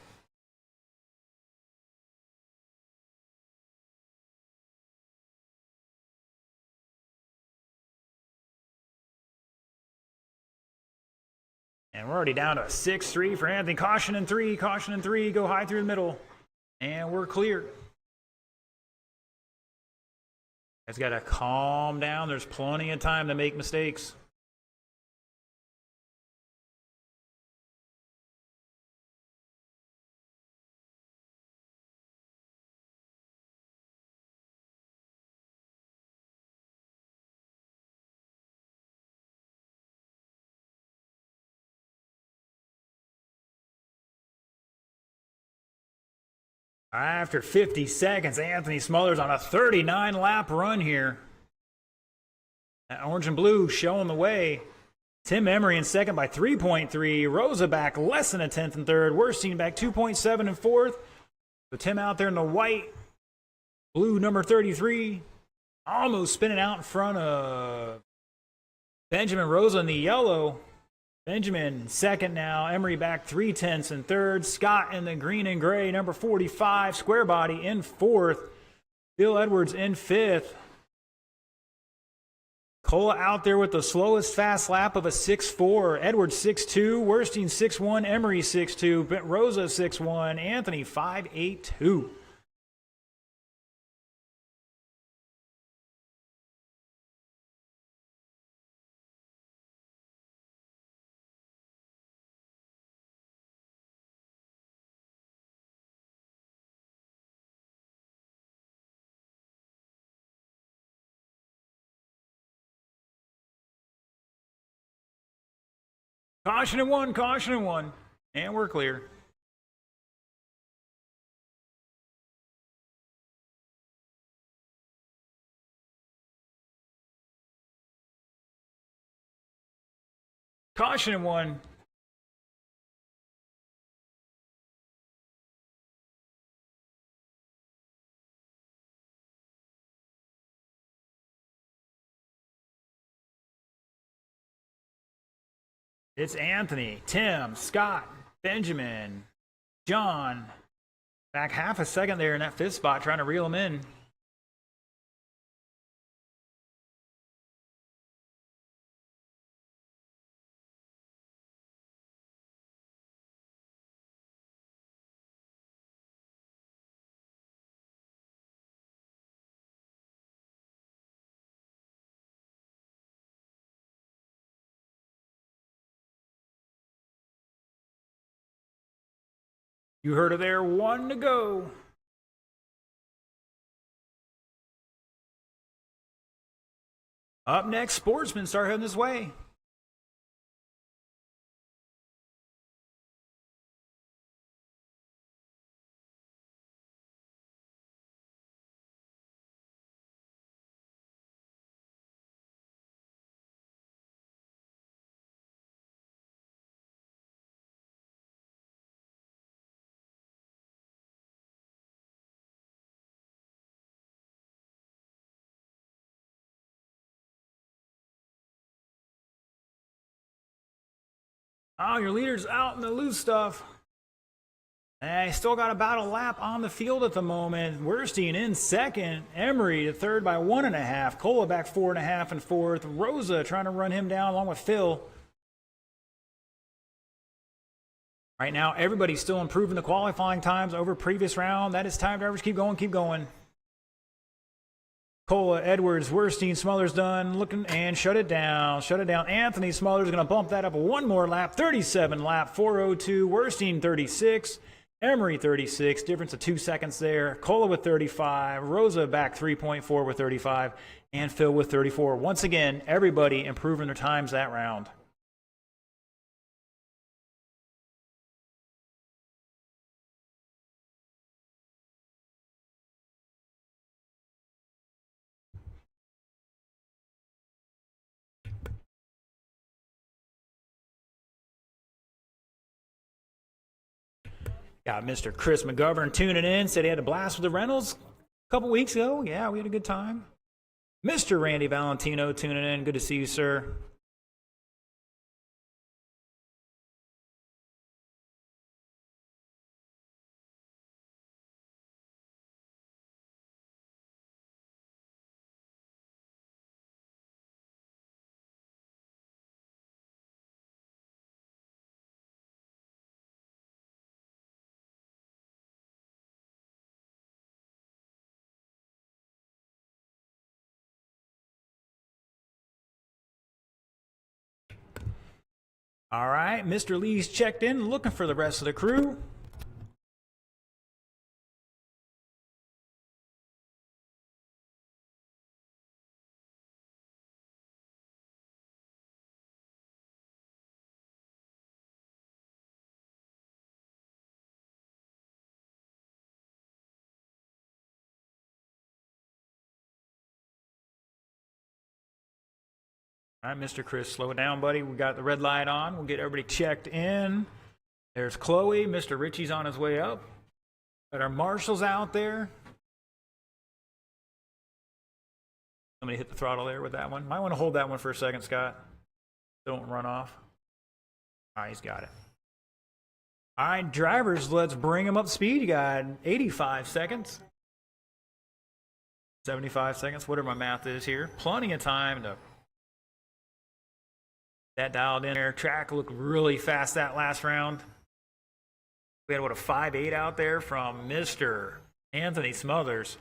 S1: And we're already down to 6-3 for Anthony. Caution in 3, caution in 3. Go high through the middle. And we're clear. Guys got to calm down. There's plenty of time to make mistakes. After 50 seconds, Anthony Smothers on a 39-lap run here. That orange and blue showing the way. Tim Emery in second by 3.3. Rosa back less than a tenth in third. Werstein back 2.7 in fourth. So Tim out there in the white. Blue number 33. Almost spinning out in front of Benjamin Rosa in the yellow. Benjamin second now. Emery back 3/10 in third. Scott in the green and gray, number 45. Square body in fourth. Phil Edwards in fifth. Cola out there with the slowest fast lap of a 6.4. Edwards 6.2. Werstein 6.1. Emery 6.2. Rosa 6.1. Anthony 5.82. Caution in 1, caution in 1. And we're clear. Caution in 1. It's Anthony, Tim, Scott, Benjamin, John. Back half a second there in that fifth spot, trying to reel him in. You heard it there, 1 to go. Up next, Sportsman start heading this way. Oh, your leader's out in the loose stuff. And still got about a lap on the field at the moment. Werstein in second. Emery to third by 1.5. Cola back 4.5 and fourth. Rosa trying to run him down along with Phil. Right now, everybody's still improving the qualifying times over previous round. That is time drivers. Keep going, keep going. Cola, Edwards, Werstein, Smothers done. Looking and shut it down. Shut it down. Anthony Smothers going to bump that up one more lap. 37 lap, 4:02. Werstein 36. Emery 36, difference of 2 seconds there. Cola with 35, Rosa back 3.4 with 35, and Phil with 34. Once again, everybody improving their times that round. Got Mr. Chris McGovern tuning in. Said he had a blast with the Reynolds a couple weeks ago. Yeah, we had a good time. Mr. Randy Valentino tuning in. Good to see you, sir. All right, Mr. Lee's checked in, looking for the rest of the crew. All right, Mr. Chris, slow it down, buddy. We got the red light on. We'll get everybody checked in. There's Chloe. Mr. Richie's on his way up. Got our marshals out there. Somebody hit the throttle there with that one. Might want to hold that one for a second, Scott. Don't run off. All right, he's got it. All right, drivers, let's bring them up to speed. You got 85 seconds. 75 seconds, whatever my math is here. Plenty of time to that dialed in there. Track looked really fast that last round. We had, what, a 5.8 out there from Mr. Anthony Smothers.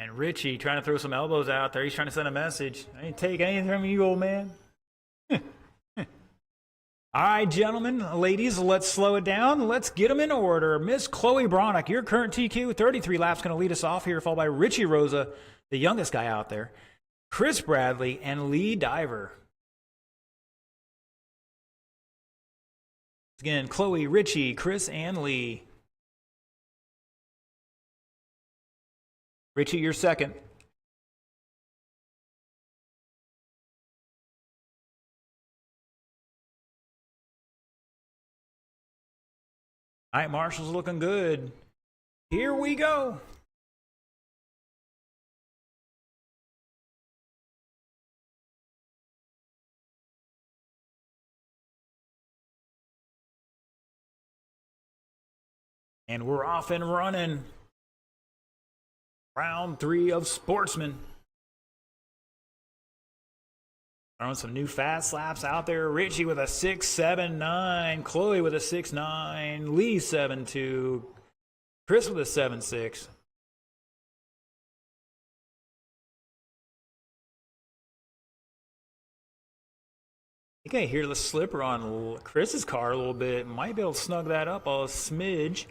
S1: And Richie trying to throw some elbows out there. He's trying to send a message. I ain't take anything from you, old man. All right, gentlemen, ladies, let's slow it down. Let's get them in order. Miss Chloe Bronick, your current TQ, 33 laps, going to lead us off here, followed by Richie Rosa, the youngest guy out there, Chris Bradley, and Lee Diver. Again, Chloe, Richie, Chris, and Lee. Richie, you're second. All right, Marshall's looking good. Here we go. And we're off and running. Round 3 of Sportsman. Throwing some new fast laps out there. Richie with a 6.79. Chloe with a 6.9. Lee 7.2. Chris with a 7.6. think I hear the slipper on Chris's car a little bit. Might be able to snug that up a smidge.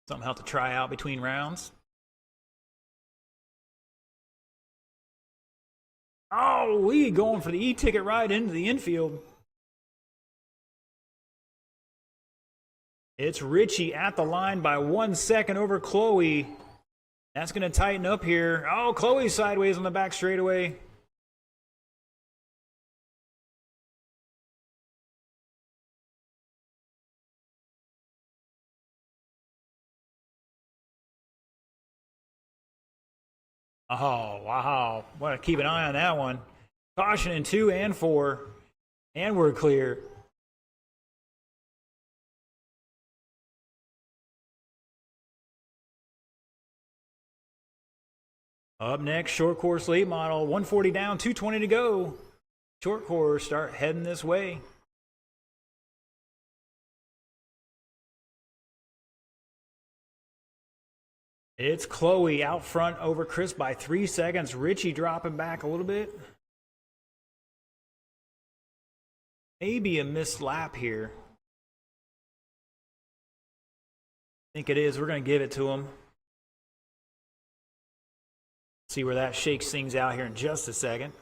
S1: Something I'll have to try out between rounds. Oh, Lee going for the e-ticket ride into the infield. It's Richie at the line by 1 second over Chloe. That's going to tighten up here. Oh, Chloe sideways on the back straightaway. Oh, wow. Want to keep an eye on that one. Caution in 2 and 4. And we're clear. Up next, short course late model. 140 down, 220 to go. Short course start heading this way. It's Chloe out front over Chris by 3 seconds. Richie dropping back a little bit. Maybe a missed lap here. I think it is. We're going to give it to him. See where that shakes things out here in just a second.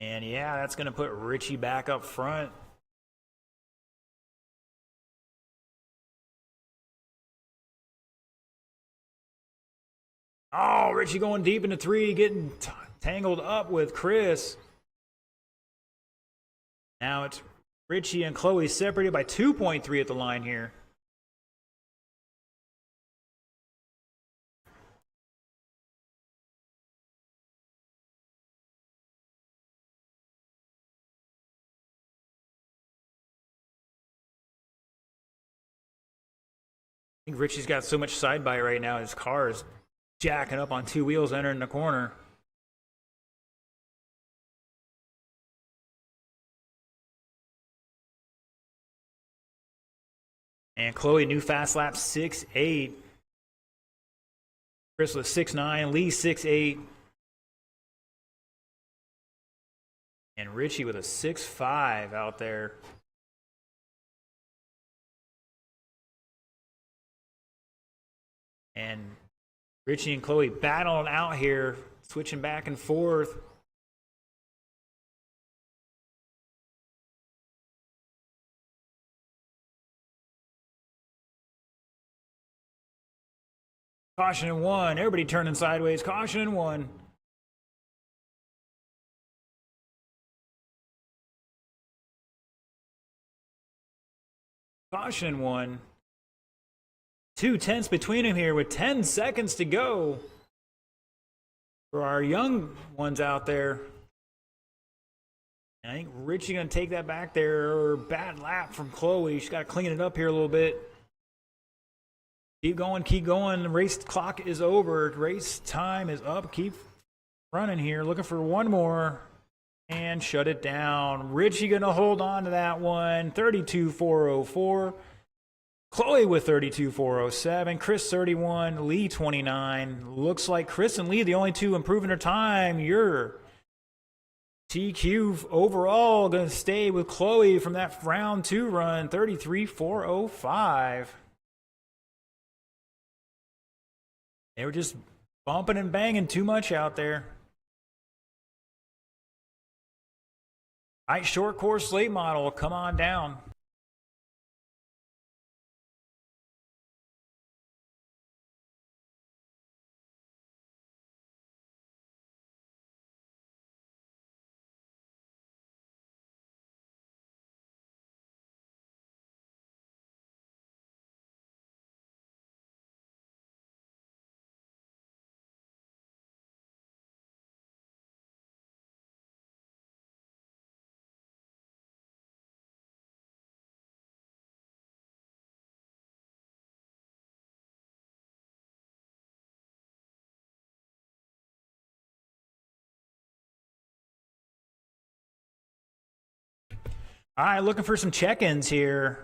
S1: And yeah, that's going to put Richie back up front. Oh, Richie going deep into 3, getting tangled up with Chris. Now it's Richie and Chloe separated by 2.3 at the line here. I think Richie's got so much side bite right now, his car is jacking up on 2 wheels entering the corner. And Chloe, new fast lap 6.8. Chris was 6.9, Lee 6.8. And Richie with a 6.5 out there. And Richie and Chloe battling out here, switching back and forth. Caution in 1. Everybody turning sideways. Caution in 1. Caution in 1. 2 tenths between them here with 10 seconds to go. For our young ones out there. I think Richie going to take that back there. Bad lap from Chloe. She's got to clean it up here a little bit. Keep going, keep going. The race clock is over. Race time is up. Keep running here. Looking for one more. And shut it down. Richie going to hold on to that one. 32.404. Chloe with 32.407. Chris 31. Lee 29. Looks like Chris and Lee the only two improving their time. Your TQ overall going to stay with Chloe from that round 2 run. 33.405. They were just bumping and banging too much out there. All right, short course late model, come on down. All right, looking for some check-ins here.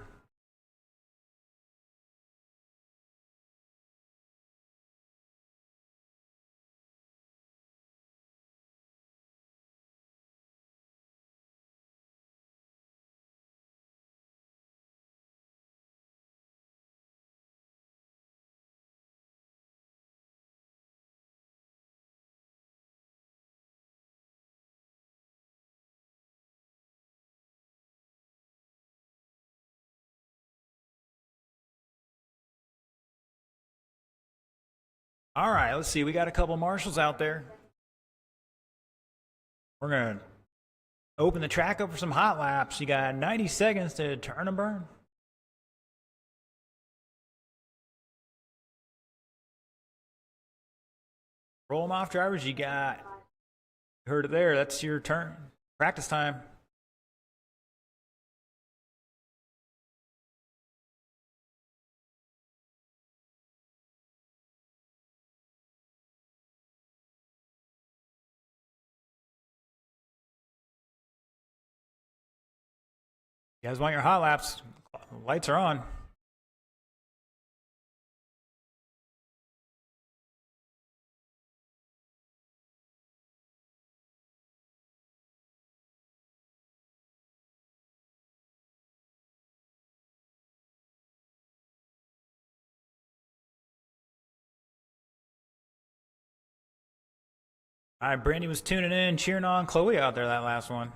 S1: All right, let's see. We got a couple marshals out there. We're going to open the track up for some hot laps. You got 90 seconds to turn and burn. Roll them off, drivers. You got, heard it there. That's your turn. Practice time. You guys want your hot laps? Lights are on. All right, Brandy was tuning in, cheering on Chloe out there that last one.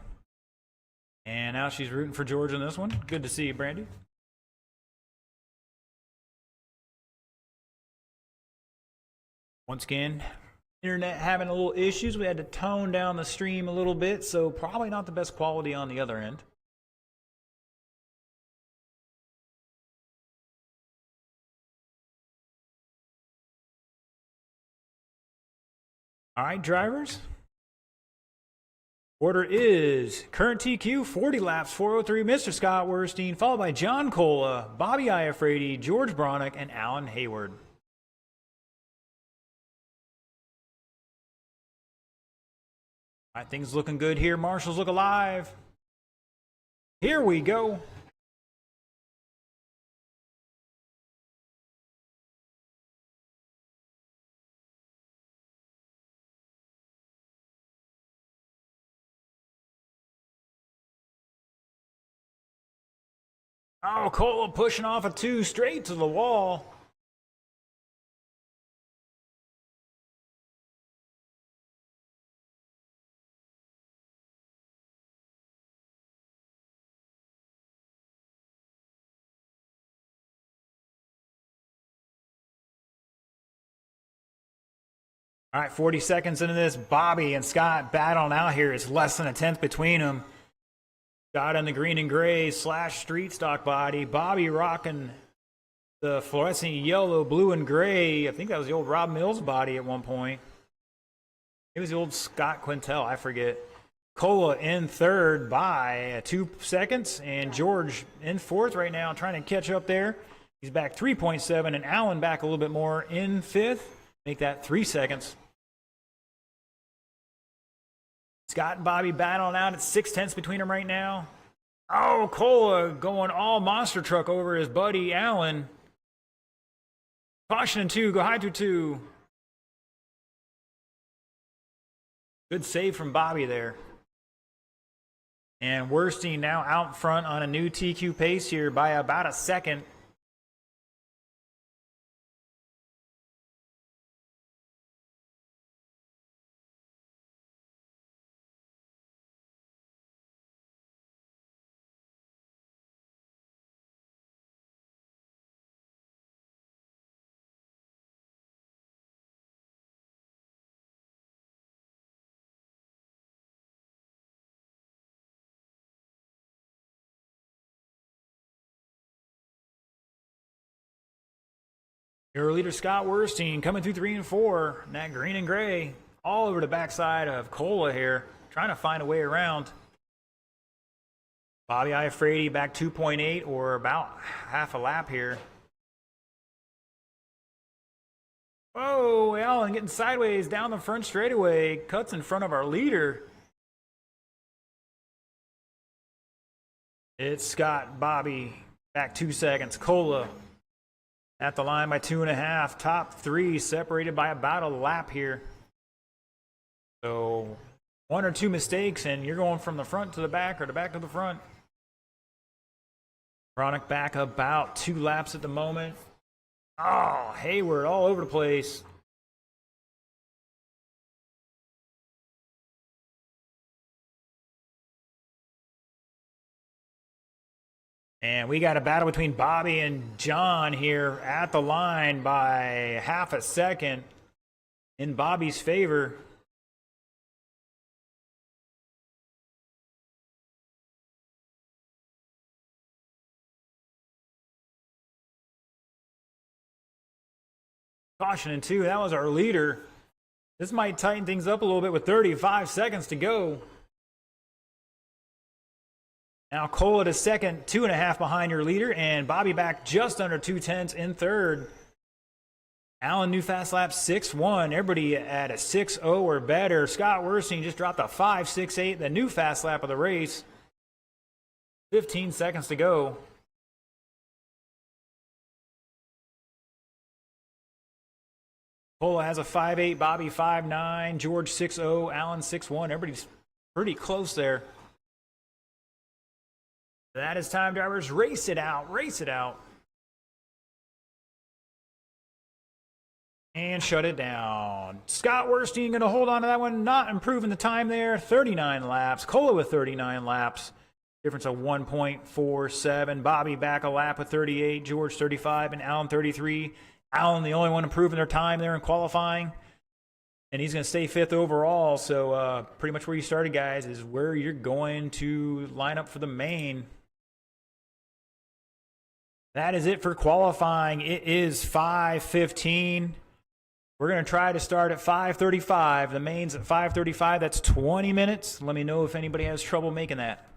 S1: And now she's rooting for George in this one. Good to see you, Brandy. Once again, internet having a little issues. We had to tone down the stream a little bit, so probably not the best quality on the other end. All right, drivers. Order is current TQ 40 laps, 403, Mr. Scott Werstein, followed by John Cola, Bobby Iafrate, George Bronick, and Alan Hayward. All right, things looking good here. Marshals look alive. Here we go. Oh, Cola pushing off a 2 straight to the wall. All right, 40 seconds into this, Bobby and Scott battling out here. It's less than a tenth between them. Scott in the green and gray / street stock body. Bobby rocking the fluorescent yellow, blue, and gray. I think that was the old Rob Mills body at one point. It was the old Scott Quintel, I forget. Cola in third by 2 seconds, and George in fourth right now, trying to catch up there. He's back 3.7, and Allen back a little bit more in fifth. Make that 3 seconds. Scott and Bobby battling out at 6/10 between them right now. Oh, Cola going all monster truck over his buddy Allen. Caution in 2, go high through 2. Good save from Bobby there. And Werstein now out in front on a new TQ pace here by about a second. Your leader, Scott Werstein, coming through 3 and 4. And that green and gray all over the backside of Cola here, trying to find a way around. Bobby Iafrate back 2.8 or about half a lap here. Whoa, Allen getting sideways down the front straightaway. Cuts in front of our leader. It's Scott, Bobby, back 2 seconds. Cola at the line by 2.5. Top 3 separated by about a lap here. So 1 or 2 mistakes and you're going from the front to the back or the back to the front. Bronick back about 2 laps at the moment. Oh, Hayward all over the place. And we got a battle between Bobby and John here at the line by half a second. in Bobby's favor. Caution in 2. That was our leader. This might tighten things up a little bit with 35 seconds to go. Now Cole at a second, 2.5 behind your leader, and Bobby back just under 2/10 in third. Allen, new fast lap 6-1. Everybody at a 6-0 or better. Scott Werstein just dropped a 5.68, the new fast lap of the race. 15 seconds to go. Cole has a 5.8, Bobby 5.9, George 6.0, Allen 6.1. Everybody's pretty close there. That is time, drivers. Race it out. Race it out. And shut it down. Scott Werstein going to hold on to that one. Not improving the time there. 39 laps. Cola with 39 laps. Difference of 1.47. Bobby back a lap with 38. George 35 and Allen 33. Allen the only one improving their time there in qualifying. And he's going to stay 5th overall. So pretty much where you started, guys, is where you're going to line up for the main. That is it for qualifying. It is 5:15. We're going to try to start at 5:35. The main's at 5:35. That's 20 minutes. Let me know if anybody has trouble making that.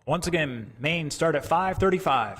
S1: Once again, main start at 5:35.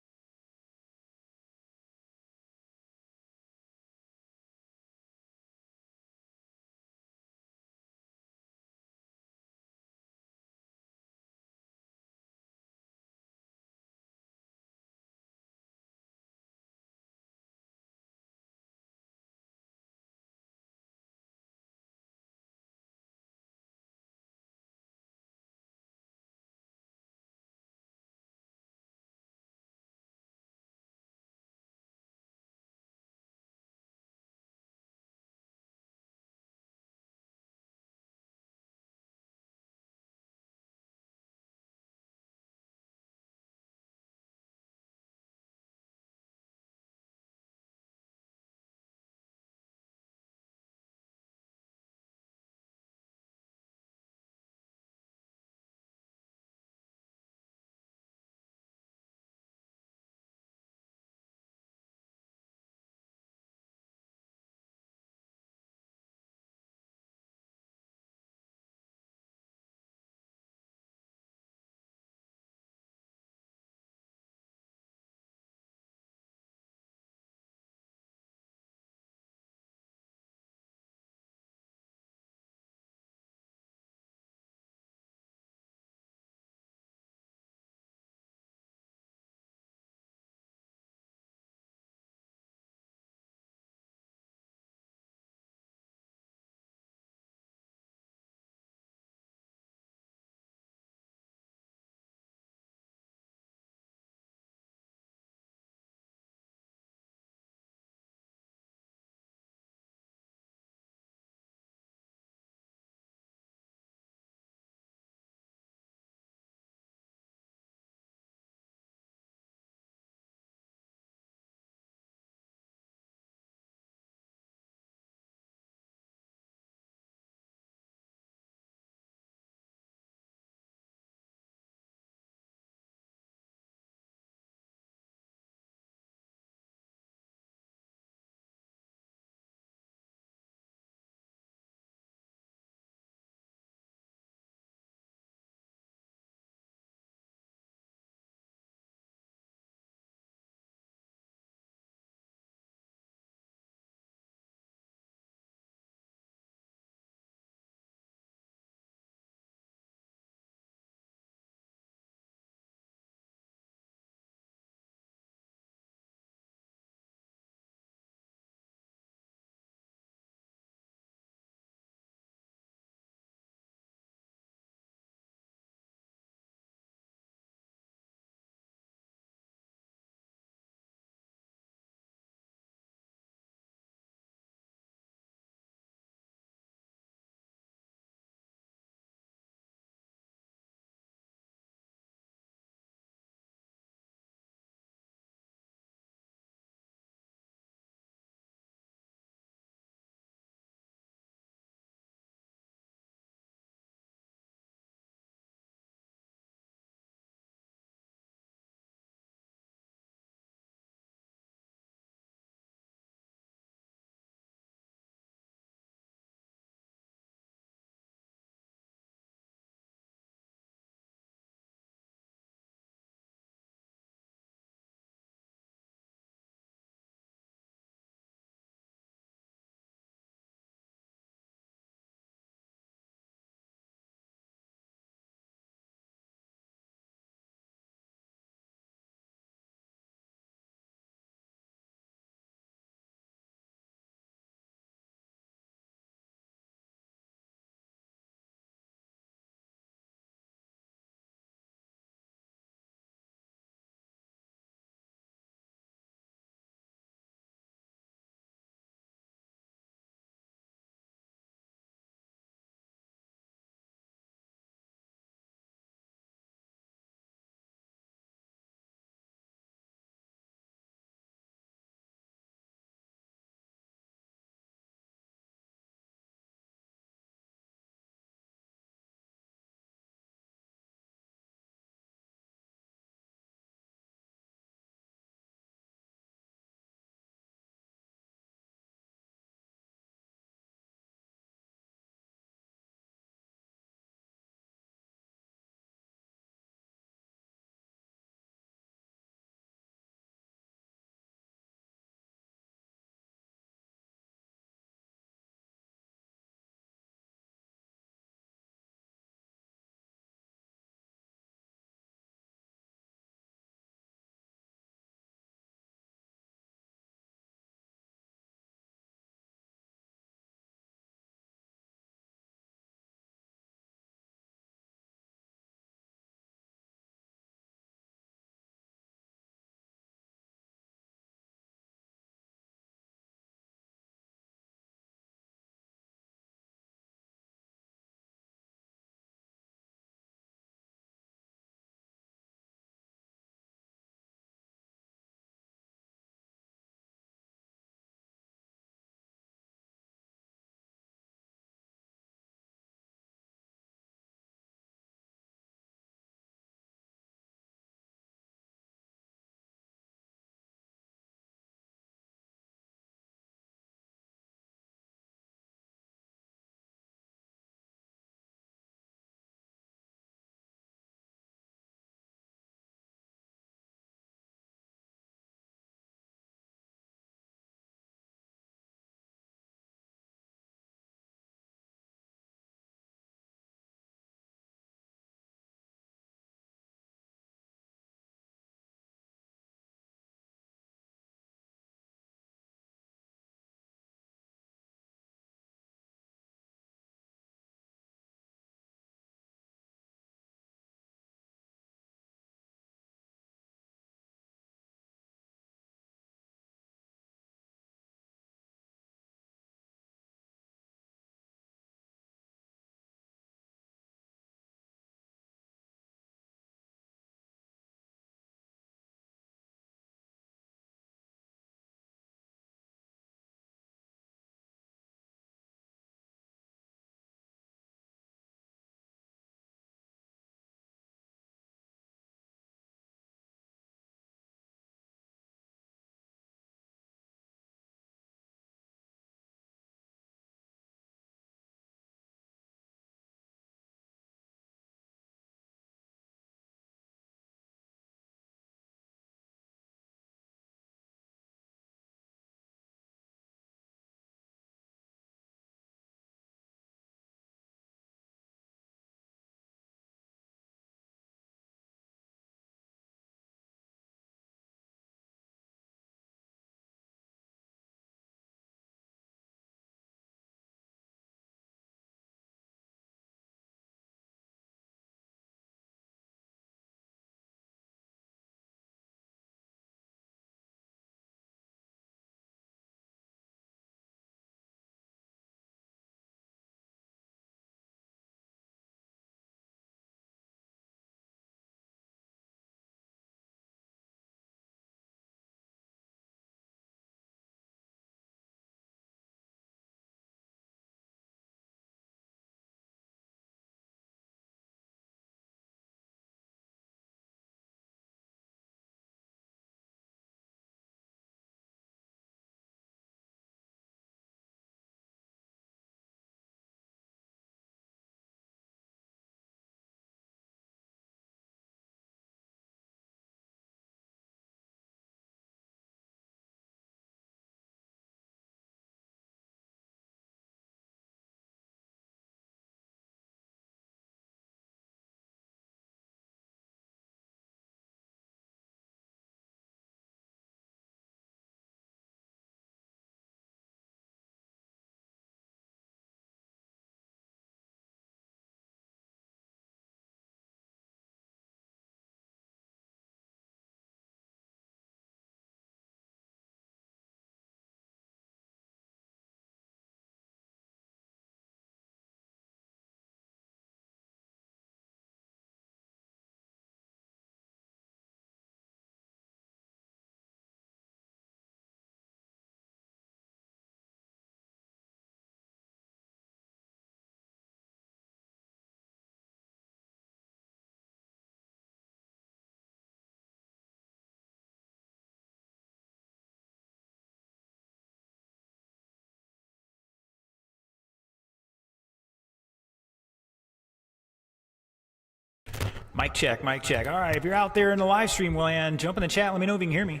S1: Mic check, mic check. All right, if you're out there in the live stream land, jump in the chat. Let me know if you can hear me.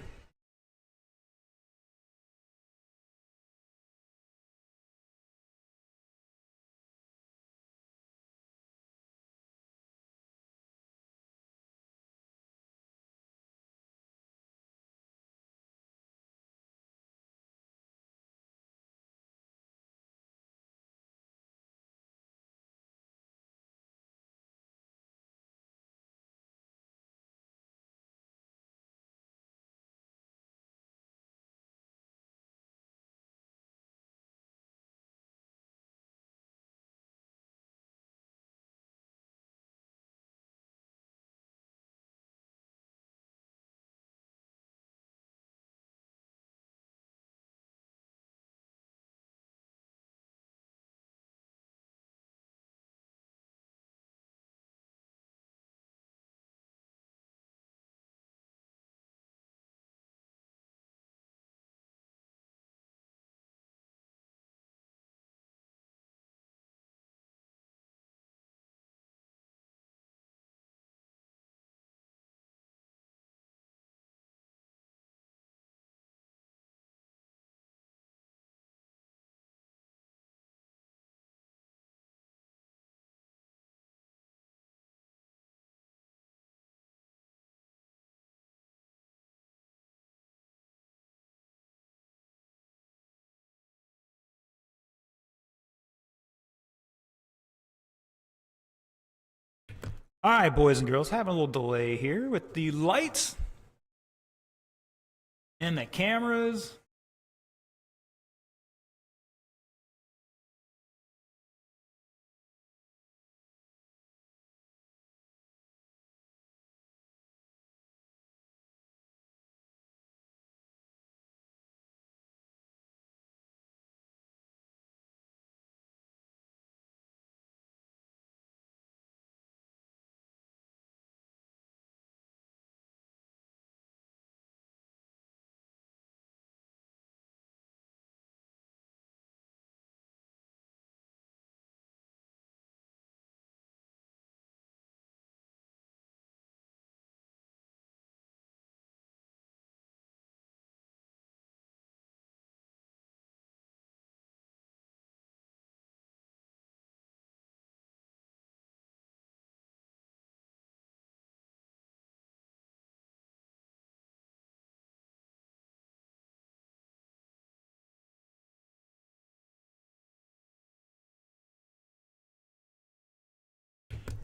S1: All right, boys and girls, having a little delay here with the lights and the cameras.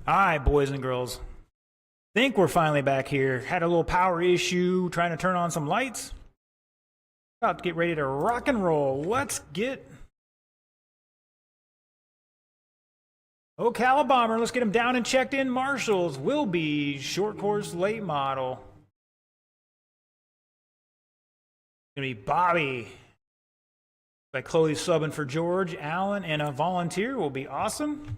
S1: All right, boys and girls. Think we're finally back here. Had a little power issue trying to turn on some lights. About to get ready to rock and roll. Let's get Ocala Bomber. Let's get him down and checked in. Marshalls will be short course late model. Gonna be Bobby by Chloe subbing for George Allen, and a volunteer will be awesome.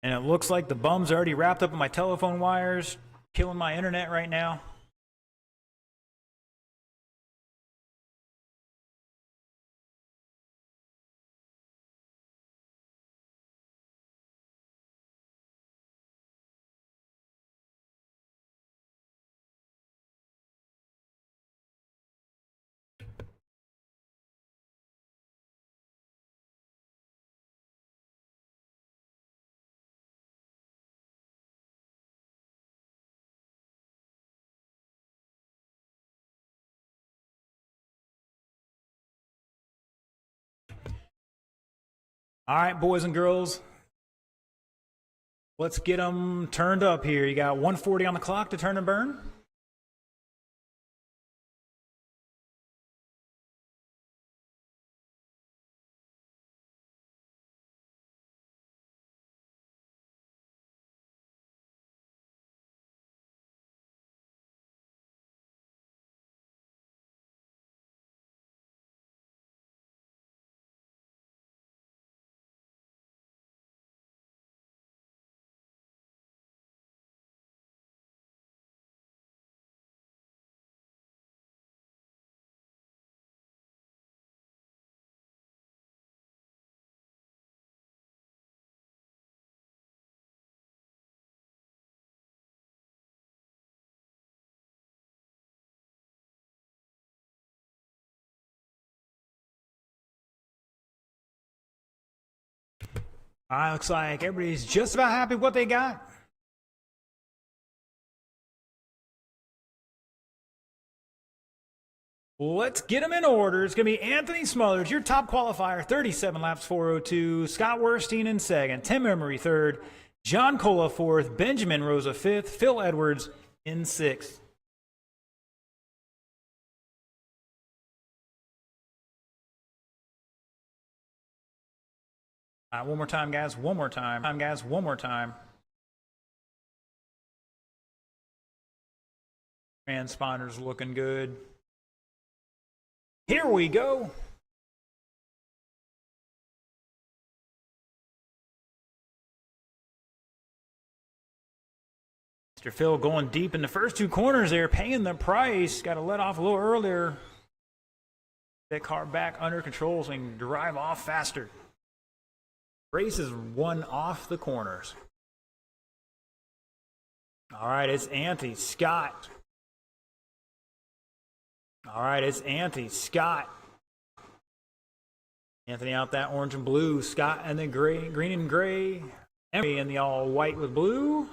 S1: And it looks like the bum's already wrapped up in my telephone wires, killing my internet right now. All right, boys and girls, let's get them turned up here. You got 140 on the clock to turn and burn. Looks like everybody's just about happy with what they got. Let's get them in order. It's going to be Anthony Smothers, your top qualifier, 37 laps, 402. Scott Werstein in second. Tim Emery third. John Cola fourth. Benjamin Rosa fifth. Phil Edwards in sixth. One more time, guys. One more time. One more time. Transponder's looking good. Here we go. Mr. Phil going deep in the first two corners there, paying the price. Got to let off a little earlier. That car back under control so he can drive off faster. Race is won off the corners. All right, it's Anthony Scott. All right, it's Anthony Scott. Anthony out that orange and blue. Scott and the gray, green and gray. Emery in the all white with blue.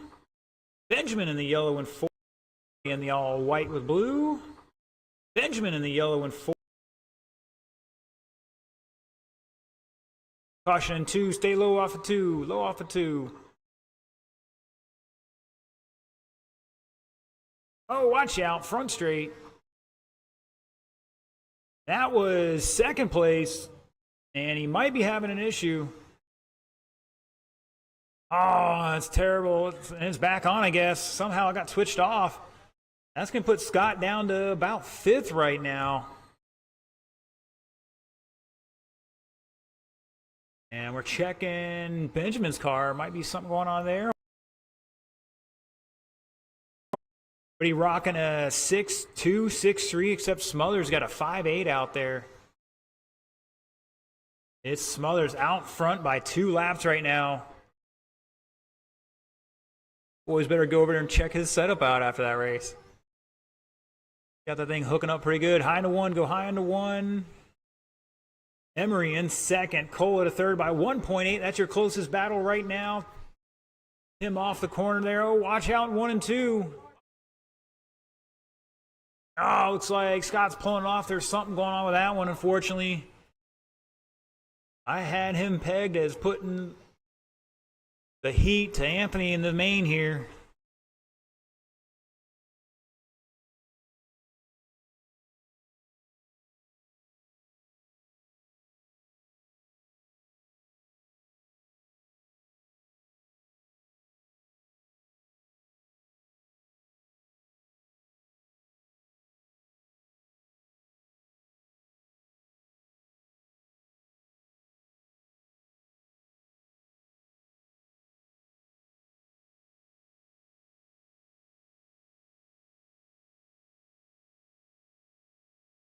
S1: Benjamin in the yellow and four. In the all white with blue. Benjamin in the yellow and four. Caution in two. Stay low off of two. Low off of two. Oh, watch out. Front straight. That was second place, and he might be having an issue. Oh, that's terrible. It's back on, I guess. Somehow it got switched off. That's going to put Scott down to about fifth right now. And we're checking Benjamin's car. Might be something going on there. But he rocking a 6.2, 6.3, except Smothers got a 5.8 out there. It's Smothers out front by 2 laps right now. Boys better go over there and check his setup out after that race. Got that thing hooking up pretty good. High into one, go high into one. Emery in second, Cola to third by 1.8. That's your closest battle right now. Him off the corner there. Oh, watch out in 1 and 2. Oh, looks like Scott's pulling it off. There's something going on with that one, unfortunately. I had him pegged as putting the heat to Anthony in the main here.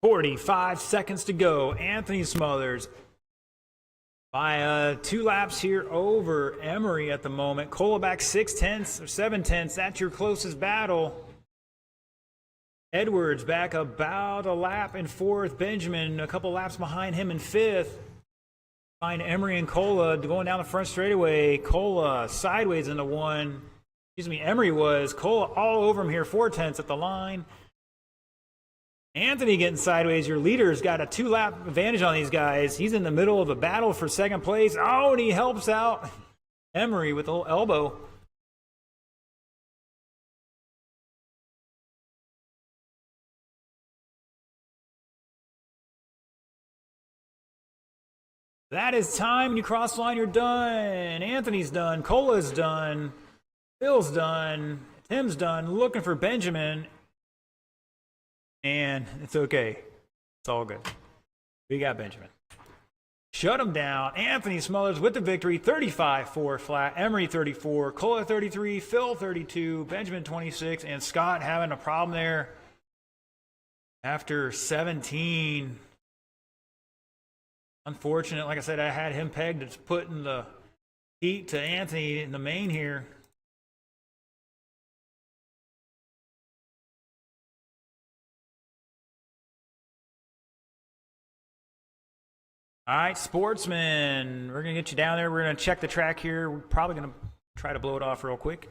S1: .45 seconds to go. Anthony Smothers by 2 laps here over Emery at the moment. Cola back 6/10 or 7/10. That's your closest battle. Edwards back about a lap in fourth. Benjamin a couple laps behind him in fifth. Find Emery and Cola going down the front straightaway. Cola sideways into one. Excuse me, Emery was. Cola all over him here. 4/10 at the line. Anthony getting sideways. Your leader's got a 2-lap advantage on these guys. He's in the middle of a battle for second place. Oh, and he helps out Emery with a little elbow. That is time. When you cross the line, you're done. Anthony's done. Cola's done. Phil's done. Tim's done. Looking for Benjamin. And it's okay. It's all good. We got Benjamin. Shut him down. Anthony Smothers with the victory. 35-4 flat. Emery 34. Cola 33. Phil 32. Benjamin 26. And Scott having a problem there after 17. Unfortunate. Like I said, I had him pegged as putting the heat to Anthony in the main here. All right, Sportsman, we're going to get you down there. We're going to check the track here. We're probably going to try to blow it off real quick.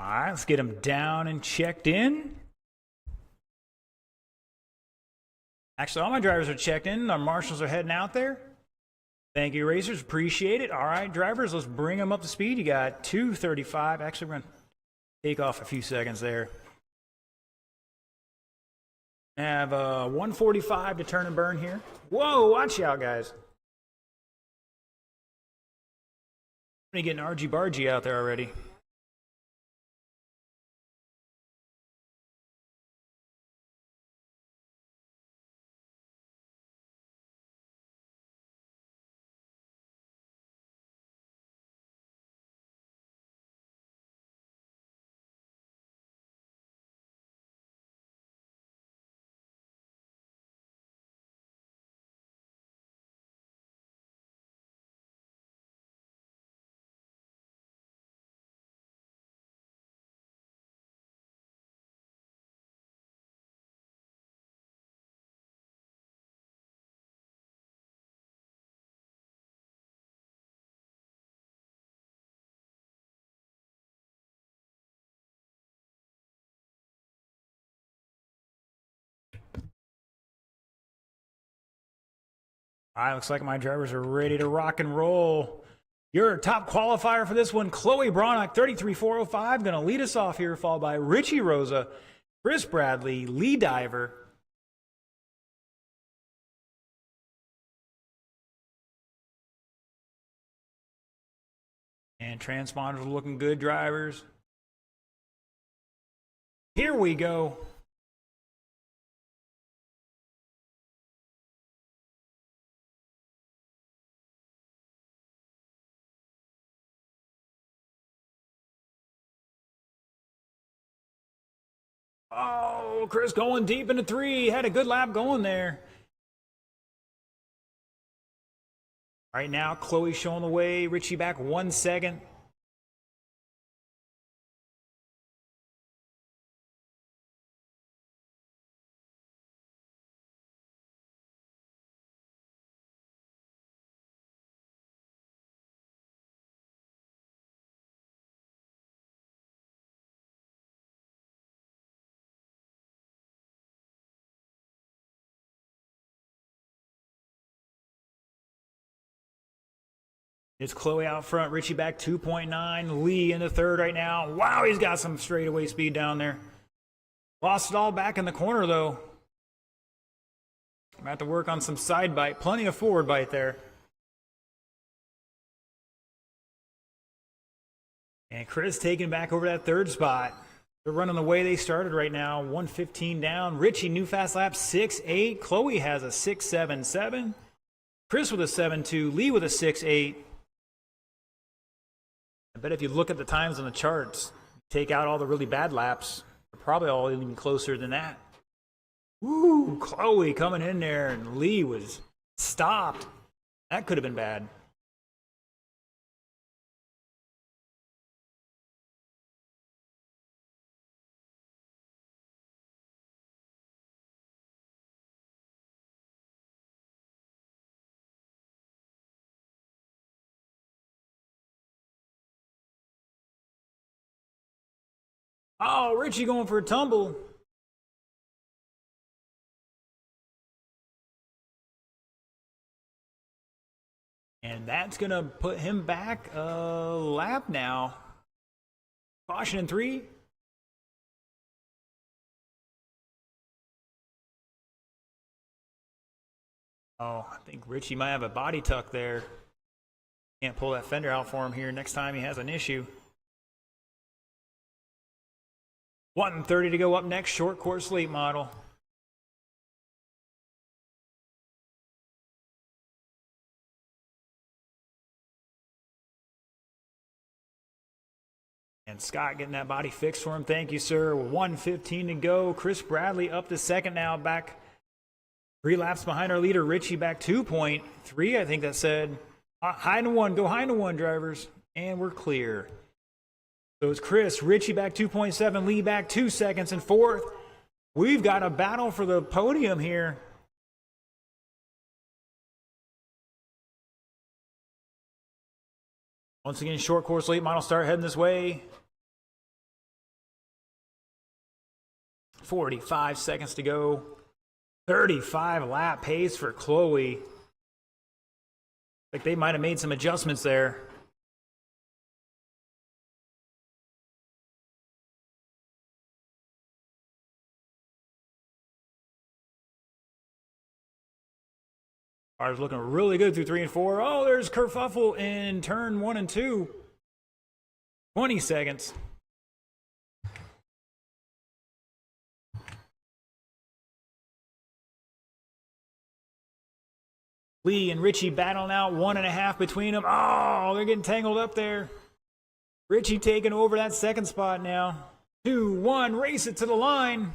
S1: All right, let's get them down and checked in. Actually, all my drivers are checked in. Our marshals are heading out there. Thank you, racers. Appreciate it. All right, drivers, let's bring them up to speed. You got 2:35. Actually, we're going to take off a few seconds there. Have 1:45 to turn and burn here. Whoa, watch out, guys. I'm getting argy-bargy out there already. All right, looks like my drivers are ready to rock and roll. Your top qualifier for this one, Chloe Bronick, 33.405, going to lead us off here, followed by Richie Rosa, Chris Bradley, Lee Diver. And transponders are looking good, drivers. Here we go. Oh, Chris going deep into 3. Had a good lap going there. Right now, Chloe showing the way. Richie back 1 second. It's Chloe out front, Richie back 2.9, Lee in the third right now. Wow, he's got some straightaway speed down there. Lost it all back in the corner, though. I'm going to have to work on some side bite. Plenty of forward bite there. And Chris taking back over that third spot. They're running the way they started right now. 1:15 down. Richie, new fast lap, 6.8. Chloe has a 6.77. Chris with a 7.2. Lee with a 6.8. I bet if you look at the times on the charts, take out all the really bad laps, they're probably all even closer than that. Woo, Chloe coming in there, and Lee was stopped. That could have been bad. Oh, Richie going for a tumble. And that's going to put him back a lap now. Caution in 3. Oh, I think Richie might have a body tuck there. Can't pull that fender out for him here next time he has an issue. 1:30 to go up next, short course late model. And Scott getting that body fixed for him. Thank you, sir. 1:15 to go. Chris Bradley up to second now, back 3 laps behind our leader. Richie back 2.3, I think that said. High to 1, go high to 1, drivers. And we're clear. So it's Chris, Richie back 2.7, Lee back 2 seconds in 4th. We've got a battle for the podium here. Once again, short course late model start heading this way. 45 seconds to go. 35 lap pace for Chloe. Like they might have made some adjustments there. Cars looking really good through 3 and 4. Oh, there's kerfuffle in turn 1 and 2. 20 seconds. Lee and Richie battling out, 1.5 between them. Oh, they're getting tangled up there. Richie taking over that second spot now. 2, 1, race it to the line.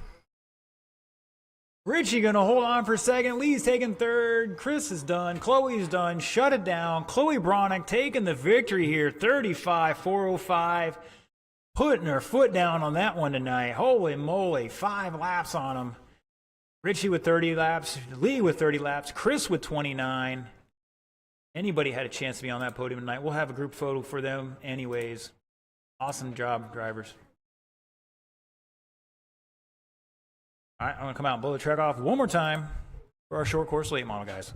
S1: Richie gonna hold on for second. Lee's taking third. Chris is done. Chloe's done. Shut it down. Chloe Bronick taking the victory here. 35-405. Putting her foot down on that one tonight. Holy moly. 5 laps on him. Richie with 30 laps. Lee with 30 laps. Chris with 29. Anybody had a chance to be on that podium tonight. We'll have a group photo for them anyways. Awesome job, drivers. All right, I'm going to come out and blow the track off one more time for our short course late model, guys.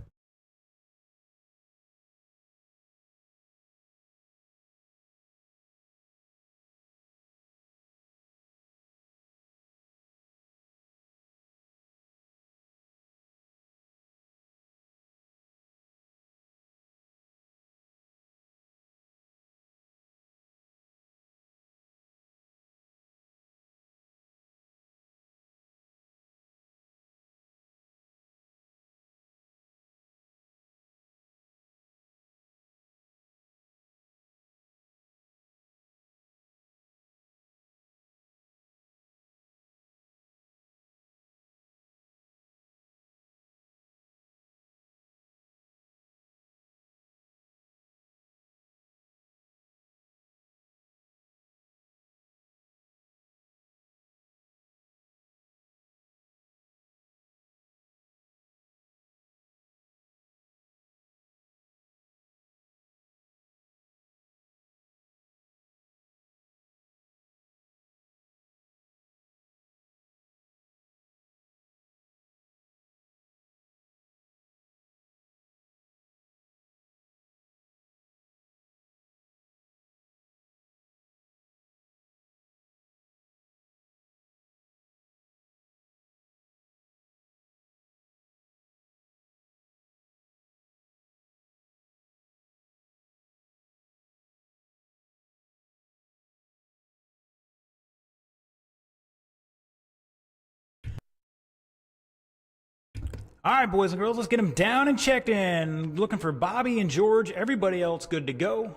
S1: All right, boys and girls, let's get them down and checked in. Looking for Bobby and George. Everybody else good to go.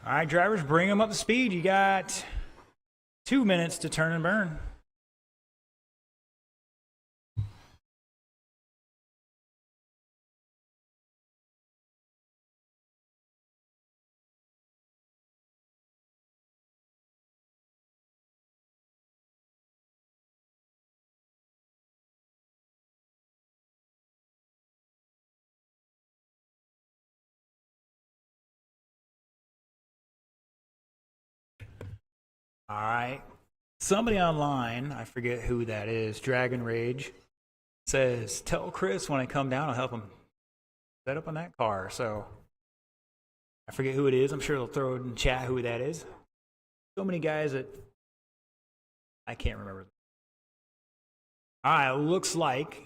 S1: All right, drivers, bring them up to speed. You got 2 minutes to turn and burn. All right. Somebody online, I forget who that is, Dragon Rage, says, tell Chris when I come down, I'll help him set up on that car. So I forget who it is. I'm sure they'll throw it in chat who that is. So many guys that I can't remember. All right, looks like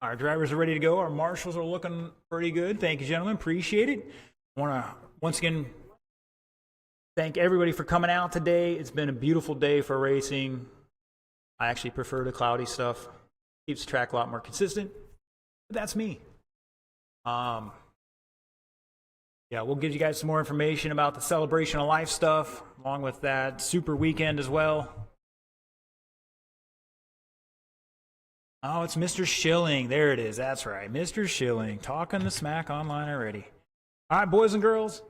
S1: our drivers are ready to go. Our marshals are looking pretty good. Thank you, gentlemen. Appreciate it. I want to once again thank everybody for coming out today. It's been a beautiful day for racing. I actually prefer the cloudy stuff. Keeps the track a lot more consistent. But that's me. Yeah, we'll give you guys some more information about the Celebration of Life stuff, along with that Super Weekend as well. Oh, it's Mr. Schilling. There it is. That's right. Mr. Schilling. Talking the smack online already. All right, boys and girls.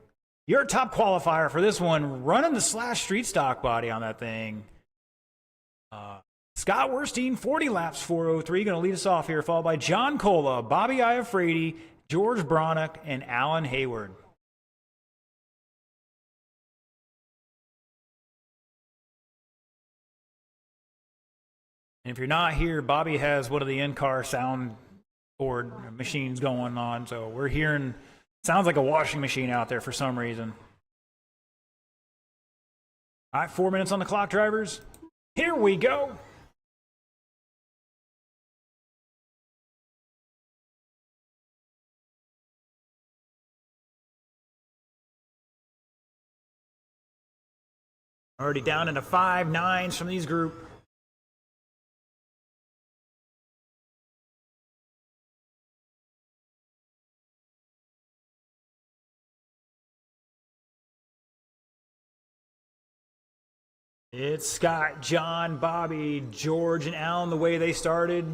S1: Your top qualifier for this one, running the Slash street stock body on that thing. Scott Werstein, 40 laps, 4:03, going to lead us off here, followed by John Cola, Bobby Iafrate, George Bronick, and Alan Hayward. And if you're not here, Bobby has one of the in-car soundboard machines going on, so we're hearing, sounds like a washing machine out there for some reason. All right, 4 minutes on the clock, drivers. Here we go. Already down into 5.9s from these group. It's Scott, John, Bobby, George, and Alan the way they started.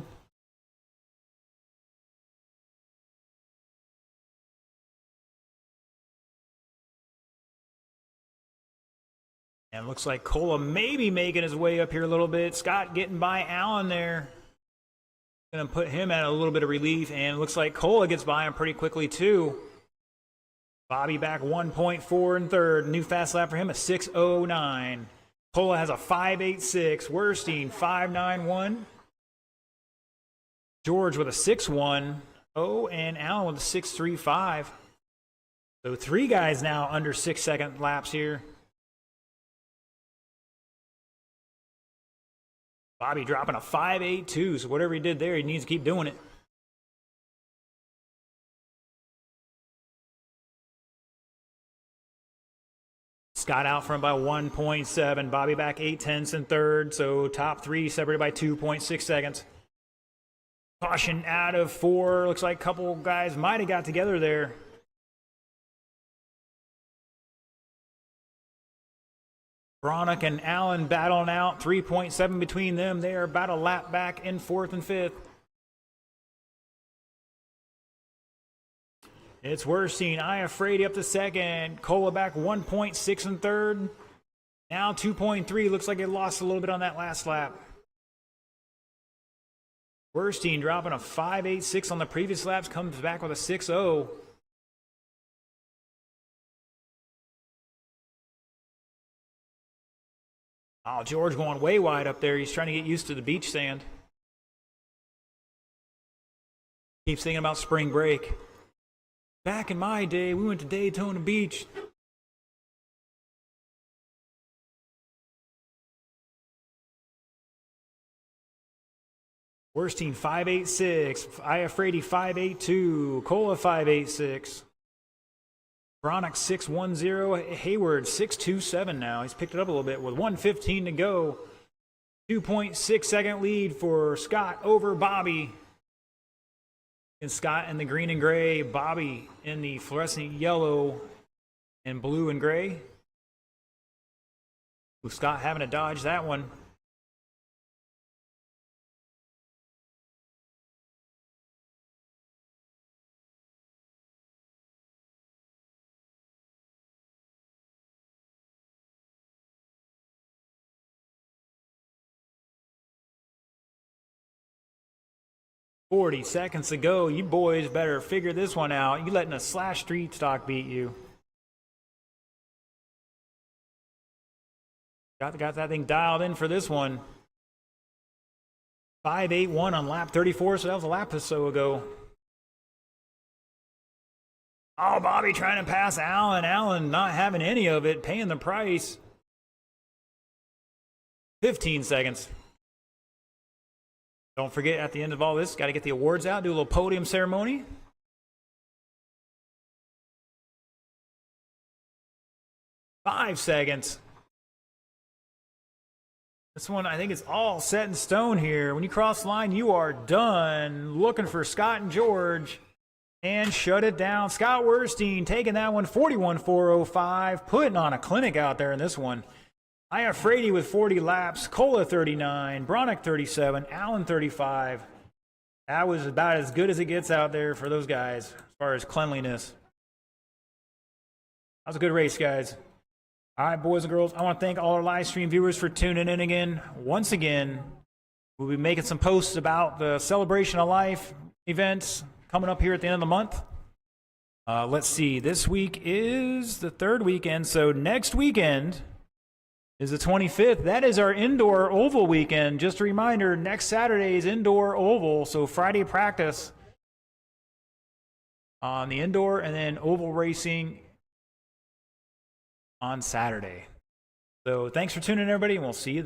S1: And looks like Cola maybe making his way up here a little bit. Scott getting by Alan there. Going to put him at a little bit of relief. And it looks like Cola gets by him pretty quickly too. Bobby back 1.4 in third. New fast lap for him, a 6:09. Cola has a 5.86. Werstein 5.91. George with a 6.10. And Alan with a 6.35. So 3 guys now under 6-second laps here. Bobby dropping a 5.82. So whatever he did there, he needs to keep doing it. Scott out front by 1.7. Bobby back 0.8 in third. So top 3 separated by 2.6 seconds. Caution out of 4. Looks like a couple guys might have got together there. Bronick and Allen battling out. 3.7 between them. They are about a lap back in 4th and 5th. It's Werstein, Iafrate up to 2nd. Cola back 1.6 in 3rd. Now 2.3. Looks like it lost a little bit on that last lap. Werstein dropping a 5.86 on the previous laps. Comes back with a 6.0. Oh, George going way wide up there. He's trying to get used to the beach sand. Keeps thinking about spring break. Back in my day, we went to Daytona Beach. Werstein 5.86. Iafrate 5.82. Cola 5.86. Bronick 6.10. Hayward 6.27 now. He's picked it up a little bit with 1:15 to go. 2.6 second lead for Scott over Bobby. And Scott in the green and gray. Bobby in the fluorescent yellow and blue and gray. With Scott having to dodge that one. "40 seconds to go. You boys better figure this one out. You letting a Slash Street stock beat you." Got that thing dialed in for this one. 5.81 on lap 34, so that was a lap or so ago. Oh, Bobby trying to pass Allen. Allen not having any of it, paying the price. 15 seconds. Don't forget, at the end of all this, got to get the awards out, do a little podium ceremony. Five seconds. This one, I think it's all set in stone here. When you cross the line, you are done. Looking for Scott and George. And shut it down. Scott Werstein taking that one, 41.405. Putting on a clinic out there in this one. Iafredi with 40 laps. Cola 39. Bronick 37. Allen 35. That was about as good as it gets out there for those guys as far as cleanliness. That was a good race, guys. All right, boys and girls, I want to thank all our live stream viewers for tuning in again. Once again, we'll be making some posts about the Celebration of Life events coming up here at the end of the month. Let's see, this week is the third weekend, so next weekend is the 25th. That is our indoor oval weekend. Just a reminder, next Saturday is indoor oval, so Friday practice on the indoor and then oval racing on Saturday. So thanks for tuning in, everybody, and we'll see you then.